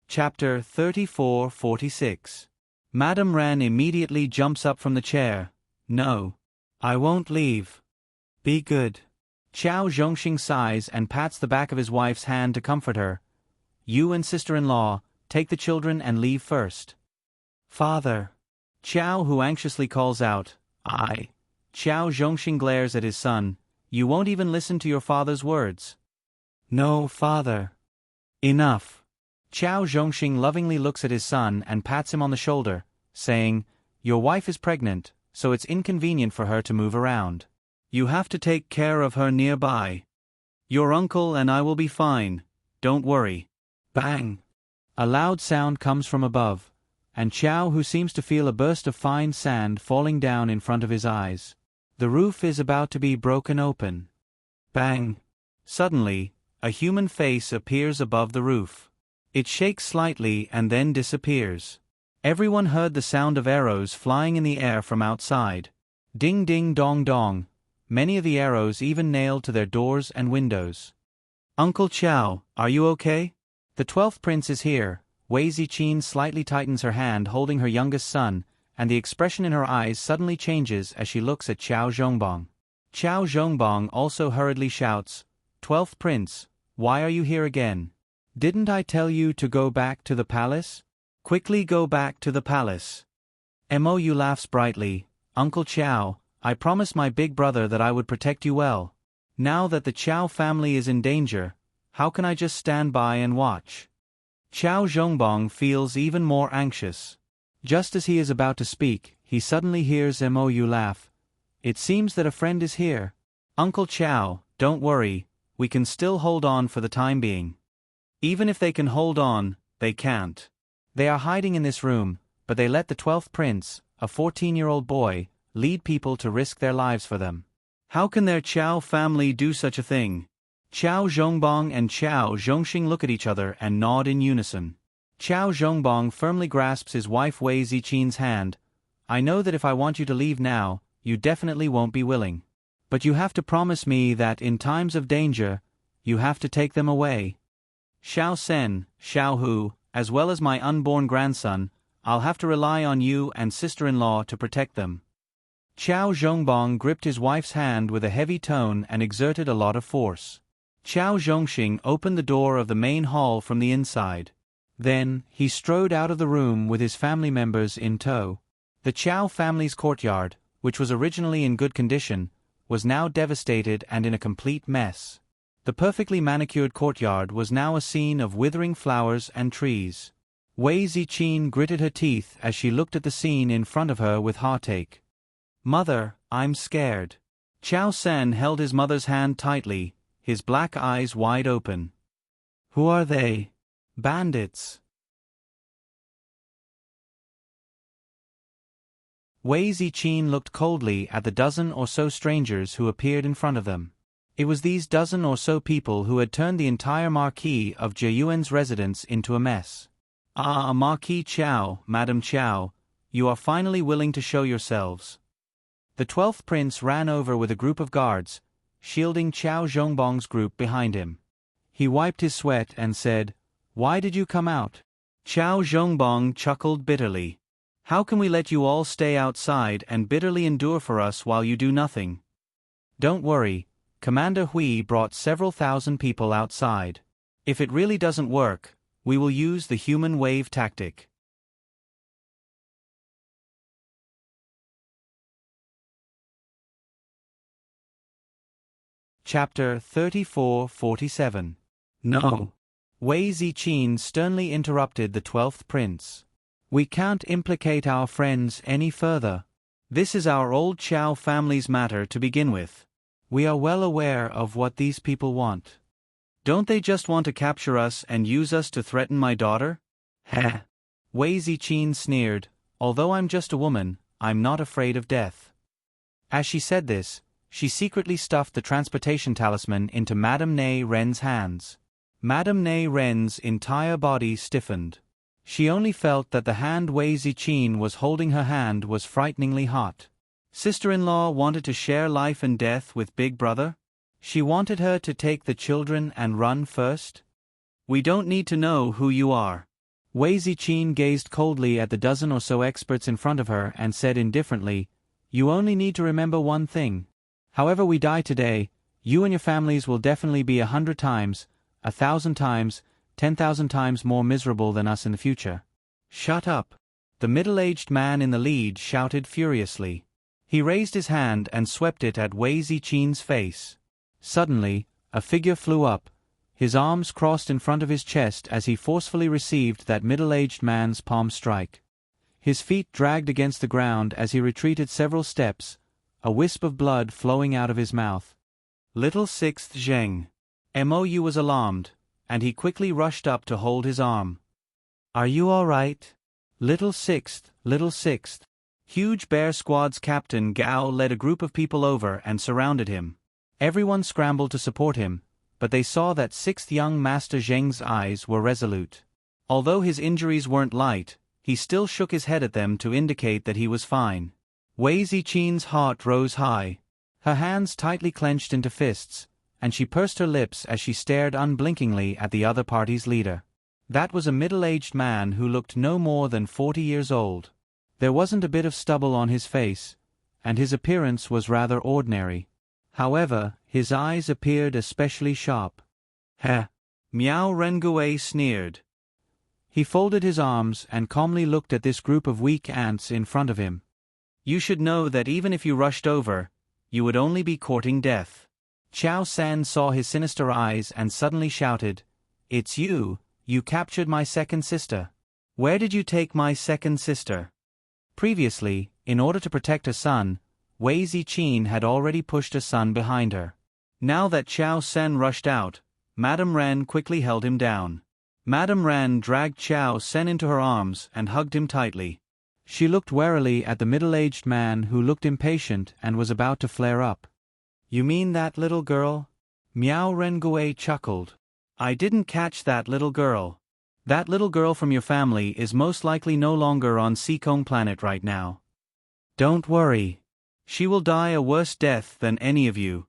Chapter 34-46. Madame Ran immediately jumps up from the chair. No. I won't leave. Be good. Qiao Zhongxing sighs and pats the back of his wife's hand to comfort her. You and sister-in-law, take the children and leave first. Father. Qiao Hu anxiously calls out, I. Qiao Zhongxing glares at his son. You won't even listen to your father's words. No, father. Enough. Qiao Zhongxing lovingly looks at his son and pats him on the shoulder, saying, Your wife is pregnant, so it's inconvenient for her to move around. You have to take care of her nearby. Your uncle and I will be fine, don't worry. Bang! A loud sound comes from above, and Qiao Hu seems to feel a burst of fine sand falling down in front of his eyes. The roof is about to be broken open. Bang! Suddenly, a human face appears above the roof. It shakes slightly and then disappears. Everyone heard the sound of arrows flying in the air from outside. Ding ding dong dong. Many of the arrows even nailed to their doors and windows. Uncle Chow, are you okay? The 12th prince is here. Wei Ziqin slightly tightens her hand holding her youngest son, and the expression in her eyes suddenly changes as she looks at Qiao Zhongbong. Qiao Zhongbong also hurriedly shouts, 12th prince, why are you here again? Didn't I tell you to go back to the palace? Quickly go back to the palace. Mou laughs brightly, Uncle Qiao, I promised my big brother that I would protect you well. Now that the Qiao family is in danger, how can I just stand by and watch? Qiao Zhongbong feels even more anxious. Just as he is about to speak, he suddenly hears Mou laugh. It seems that a friend is here. Uncle Qiao, don't worry, we can still hold on for the time being. Even if they can hold on, they can't. They are hiding in this room, but they let the 12th prince, a 14-year-old boy, lead people to risk their lives for them. How can their Qiao family do such a thing? Qiao Zhongbong and Qiao Zhongxing look at each other and nod in unison. Qiao Zhongbong firmly grasps his wife Wei Ziqin's hand. I know that if I want you to leave now, you definitely won't be willing. But you have to promise me that in times of danger, you have to take them away. Xiao Sen, Xiao Hu, as well as my unborn grandson, I'll have to rely on you and sister-in-law to protect them. Qiao Zhongbong gripped his wife's hand with a heavy tone and exerted a lot of force. Qiao Zhongxing opened the door of the main hall from the inside. Then, he strode out of the room with his family members in tow. The Qiao family's courtyard, which was originally in good condition, was now devastated and in a complete mess. The perfectly manicured courtyard was now a scene of withering flowers and trees. Wei Ziqin gritted her teeth as she looked at the scene in front of her with heartache. Mother, I'm scared. Qiao Sen held his mother's hand tightly, his black eyes wide open. Who are they? Bandits. Wei Ziqin looked coldly at the dozen or so strangers who appeared in front of them. It was these dozen or so people who had turned the entire Marquis of Jieyuan's residence into a mess. Ah, Marquis Qiao, Madam Qiao, you are finally willing to show yourselves. The 12th prince ran over with a group of guards, shielding Qiao Zhongbong's group behind him. He wiped his sweat and said, Why did you come out? Qiao Zhongbong chuckled bitterly. How can we let you all stay outside and bitterly endure for us while you do nothing? Don't worry, Commander Hui brought several thousand people outside. If it really doesn't work, we will use the human wave tactic. Chapter 34-47. No. Wei Ziqin sternly interrupted the 12th prince. We can't implicate our friends any further. This is our old Qiao family's matter to begin with. We are well aware of what these people want. Don't they just want to capture us and use us to threaten my daughter? Heh. Wei Ziqin sneered, although I'm just a woman, I'm not afraid of death. As she said this, she secretly stuffed the transportation talisman into Madame Nei Ren's hands. Madame Nei Ren's entire body stiffened. She only felt that the hand Wei Ziqin was holding her hand was frighteningly hot. Sister-in-law wanted to share life and death with Big Brother? She wanted her to take the children and run first? We don't need to know who you are. Wei Ziqin gazed coldly at the dozen or so experts in front of her and said indifferently, You only need to remember one thing. However we die today, you and your families will definitely be 100 times, 1,000 times, 10,000 times more miserable than us in the future. Shut up. The middle-aged man in the lead shouted furiously. He raised his hand and swept it at Wei Ziqin's face. Suddenly, a figure flew up, his arms crossed in front of his chest as he forcefully received that middle-aged man's palm strike. His feet dragged against the ground as he retreated several steps, a wisp of blood flowing out of his mouth. Little Sixth Zheng. Mou was alarmed, and he quickly rushed up to hold his arm. Are you all right? Little Sixth, Little Sixth. Huge Bear Squad's captain Gao led a group of people over and surrounded him. Everyone scrambled to support him, but they saw that sixth young Master Zheng's eyes were resolute. Although his injuries weren't light, he still shook his head at them to indicate that he was fine. Wei Ziqin's heart rose high. Her hands tightly clenched into fists, and she pursed her lips as she stared unblinkingly at the other party's leader. That was a middle-aged man who looked no more than 40 years old. There wasn't a bit of stubble on his face, and his appearance was rather ordinary. However, his eyes appeared especially sharp. Heh! Miao Rengue sneered. He folded his arms and calmly looked at this group of weak ants in front of him. You should know that even if you rushed over, you would only be courting death. Qiao San saw his sinister eyes and suddenly shouted, "It's you! You captured my second sister. Where did you take my second sister?" Previously, in order to protect her son, Wei Ziqin had already pushed her son behind her. Now that Qiao San rushed out, Madame Ren quickly held him down. Madame Ren dragged Qiao San into her arms and hugged him tightly. She looked warily at the middle-aged man who looked impatient and was about to flare up. "You mean that little girl?" Miao Rengue chuckled. "I didn't catch that little girl. That little girl from your family is most likely no longer on Seakong Planet right now. Don't worry. She will die a worse death than any of you."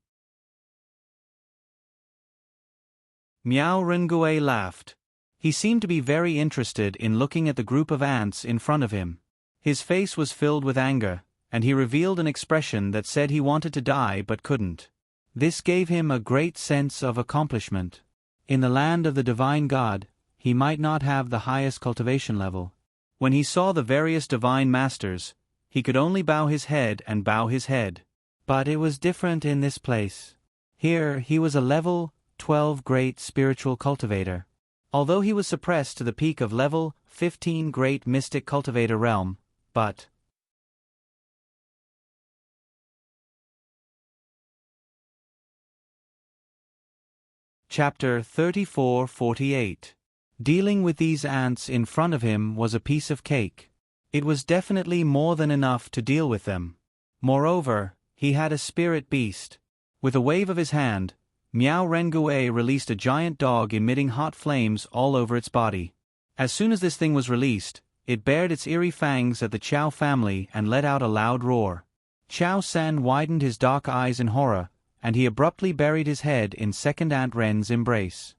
Miao Rengue laughed. He seemed to be very interested in looking at the group of ants in front of him. His face was filled with anger, and he revealed an expression that said he wanted to die but couldn't. This gave him a great sense of accomplishment. In the land of the divine god, he might not have the highest cultivation level. When he saw the various divine masters, he could only bow his head and bow his head. But it was different in this place. Here he was a level 12 great spiritual cultivator. Although he was suppressed to the peak of level 15 great mystic cultivator realm, but Chapter 34-48. Dealing with these ants in front of him was a piece of cake. It was definitely more than enough to deal with them. Moreover, he had a spirit beast. With a wave of his hand, Miao Rengue released a giant dog emitting hot flames all over its body. As soon as this thing was released, it bared its eerie fangs at the Qiao family and let out a loud roar. Qiao San widened his dark eyes in horror, and he abruptly buried his head in Second Aunt Ren's embrace.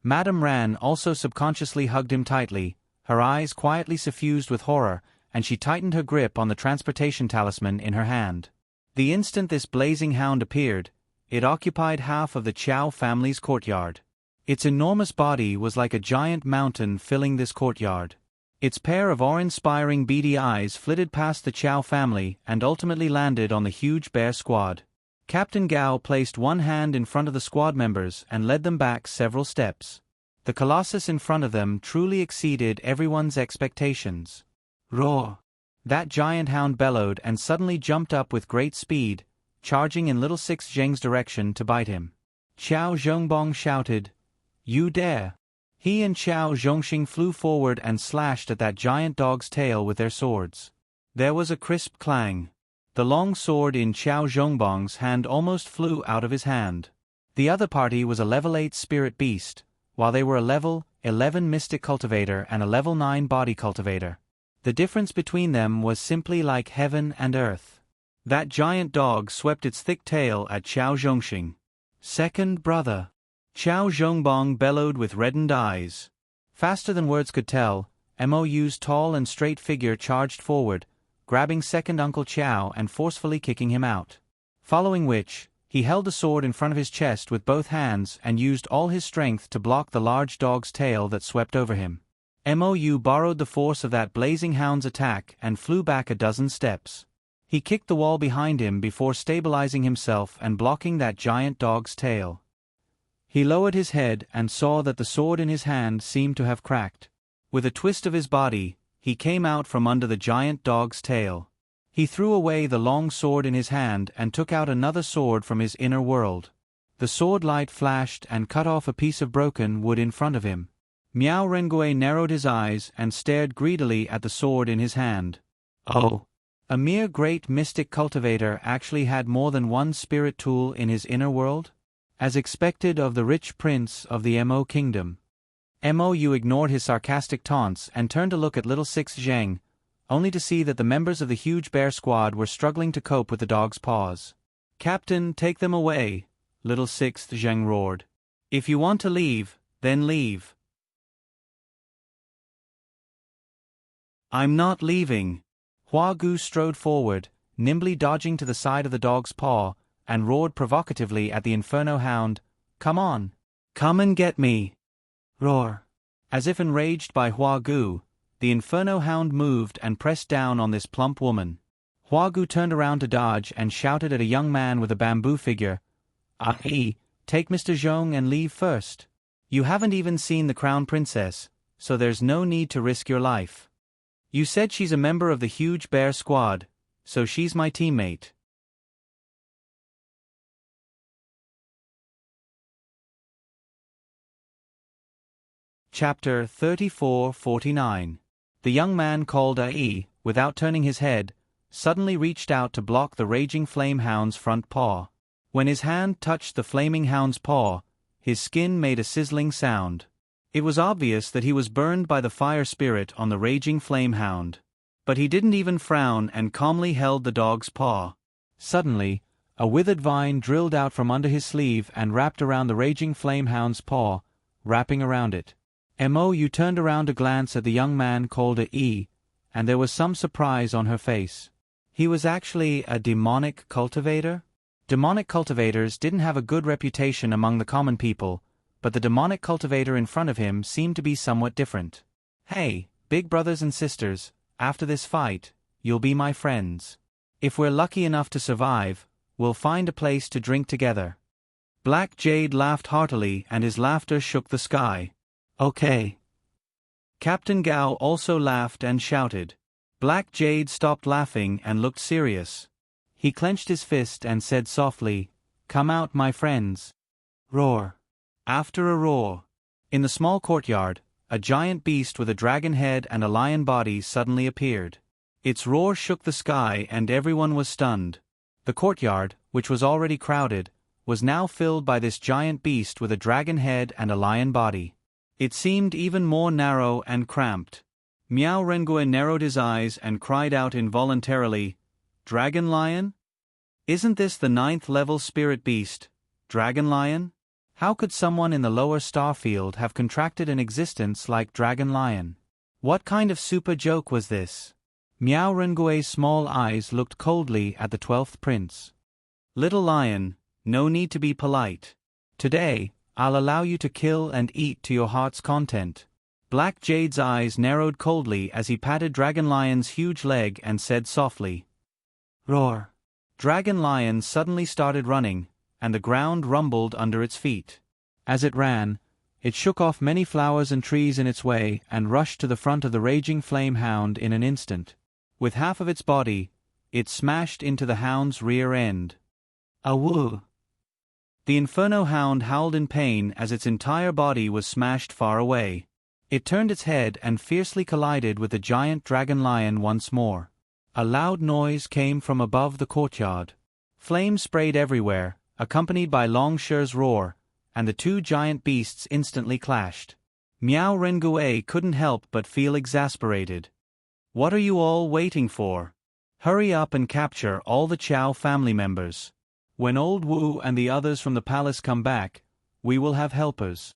Madame Ran also subconsciously hugged him tightly, her eyes quietly suffused with horror, and she tightened her grip on the transportation talisman in her hand. The instant this blazing hound appeared, it occupied half of the Qiao family's courtyard. Its enormous body was like a giant mountain filling this courtyard. Its pair of awe-inspiring beady eyes flitted past the Qiao family and ultimately landed on the huge bear squad. Captain Gao placed one hand in front of the squad members and led them back several steps. The colossus in front of them truly exceeded everyone's expectations. Roar! That giant hound bellowed and suddenly jumped up with great speed, charging in little Six Zheng's direction to bite him. Qiao Zhongbong shouted, "You dare!" He and Qiao Zhongxing flew forward and slashed at that giant dog's tail with their swords. There was a crisp clang. The long sword in Qiao Zhongbong's hand almost flew out of his hand. The other party was a level 8 spirit beast, while they were a level 11 mystic cultivator and a level 9 body cultivator. The difference between them was simply like heaven and earth. That giant dog swept its thick tail at Qiao Zhongxing. "Second brother!" Qiao Zhongbong bellowed with reddened eyes. Faster than words could tell, Mou's tall and straight figure charged forward, grabbing second Uncle Qiao and forcefully kicking him out. Following which, he held the sword in front of his chest with both hands and used all his strength to block the large dog's tail that swept over him. Mou borrowed the force of that blazing hound's attack and flew back a dozen steps. He kicked the wall behind him before stabilizing himself and blocking that giant dog's tail. He lowered his head and saw that the sword in his hand seemed to have cracked. With a twist of his body, he came out from under the giant dog's tail. He threw away the long sword in his hand and took out another sword from his inner world. The sword light flashed and cut off a piece of broken wood in front of him. Miao Rengue narrowed his eyes and stared greedily at the sword in his hand. "Oh! A mere great mystic cultivator actually had more than one spirit tool in his inner world? As expected of the rich prince of the Mo kingdom. Mo ignored his sarcastic taunts and turned to look at little Six Zheng, only to see that the members of the huge bear squad were struggling to cope with the dog's paws. "Captain, take them away," little Six Zheng roared. "If you want to leave, then leave." "I'm not leaving." Hua Gu strode forward, nimbly dodging to the side of the dog's paw, and roared provocatively at the Inferno Hound, "Come on! Come and get me!" Roar! As if enraged by Hua Gu, the Inferno Hound moved and pressed down on this plump woman. Hua Gu turned around to dodge and shouted at a young man with a bamboo figure, take Mr. Zhong and leave first. You haven't even seen the Crown Princess, so there's no need to risk your life. You said she's a member of the huge bear squad, so she's my teammate." Chapter 34-49. The young man called Ai, without turning his head, suddenly reached out to block the raging flame hound's front paw. When his hand touched the flaming hound's paw, his skin made a sizzling sound. It was obvious that he was burned by the fire spirit on the raging flame hound. But he didn't even frown and calmly held the dog's paw. Suddenly, a withered vine drilled out from under his sleeve and wrapped around the raging flame hound's paw, wrapping around it. Mo turned around to glance at the young man called Ai, and there was some surprise on her face. He was actually a demonic cultivator? Demonic cultivators didn't have a good reputation among the common people, but the demonic cultivator in front of him seemed to be somewhat different. "Hey, big brothers and sisters, after this fight, you'll be my friends. If we're lucky enough to survive, we'll find a place to drink together." Black Jade laughed heartily and his laughter shook the sky. "Okay." Captain Gao also laughed and shouted. Black Jade stopped laughing and looked serious. He clenched his fist and said softly, "Come out, my friends." Roar. After a roar. In the small courtyard, a giant beast with a dragon head and a lion body suddenly appeared. Its roar shook the sky and everyone was stunned. The courtyard, which was already crowded, was now filled by this giant beast with a dragon head and a lion body. It seemed even more narrow and cramped. Miao Rengue narrowed his eyes and cried out involuntarily, "Dragon Lion? Isn't this the 9th level spirit beast, Dragon Lion? How could someone in the lower star field have contracted an existence like Dragon Lion? What kind of super joke was this?" Miao Rengue's small eyes looked coldly at the 12th prince. "Little Lion, no need to be polite. Today, I'll allow you to kill and eat to your heart's content." Black Jade's eyes narrowed coldly as he patted Dragon Lion's huge leg and said softly, "Roar." Dragon Lion suddenly started running, and the ground rumbled under its feet. As it ran, it shook off many flowers and trees in its way and rushed to the front of the raging flame hound in an instant. With half of its body, it smashed into the hound's rear end. "Awoo!" The Inferno Hound howled in pain as its entire body was smashed far away. It turned its head and fiercely collided with the giant Dragon Lion once more. A loud noise came from above the courtyard. Flames sprayed everywhere, accompanied by Long Shi's roar, and the two giant beasts instantly clashed. Miao Rengue couldn't help but feel exasperated. "What are you all waiting for? Hurry up and capture all the Chao family members. When old Wu and the others from the palace come back, we will have helpers."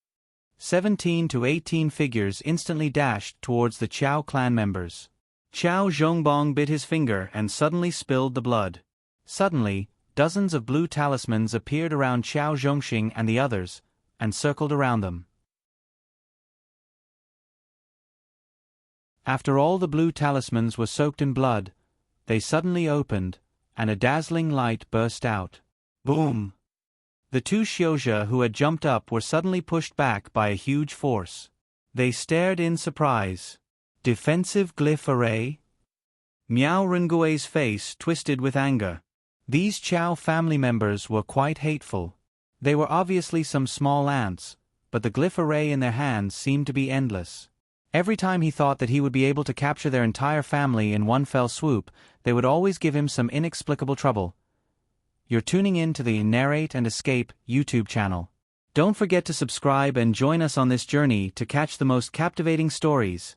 17 to 18 figures instantly dashed towards the Chao clan members. Chao Zhongbong bit his finger and suddenly spilled the blood. Suddenly, dozens of blue talismans appeared around Chao Zhongxing and the others, and circled around them. After all the blue talismans were soaked in blood, they suddenly opened, and a dazzling light burst out. Boom! The two Xiozha who had jumped up were suddenly pushed back by a huge force. They stared in surprise. Defensive glyph array? Miao Rengue's face twisted with anger. These Chao family members were quite hateful. They were obviously some small ants, but the glyph array in their hands seemed to be endless. Every time he thought that he would be able to capture their entire family in one fell swoop, they would always give him some inexplicable trouble. You're tuning in to the Narrate and Escape YouTube channel. Don't forget to subscribe and join us on this journey to catch the most captivating stories.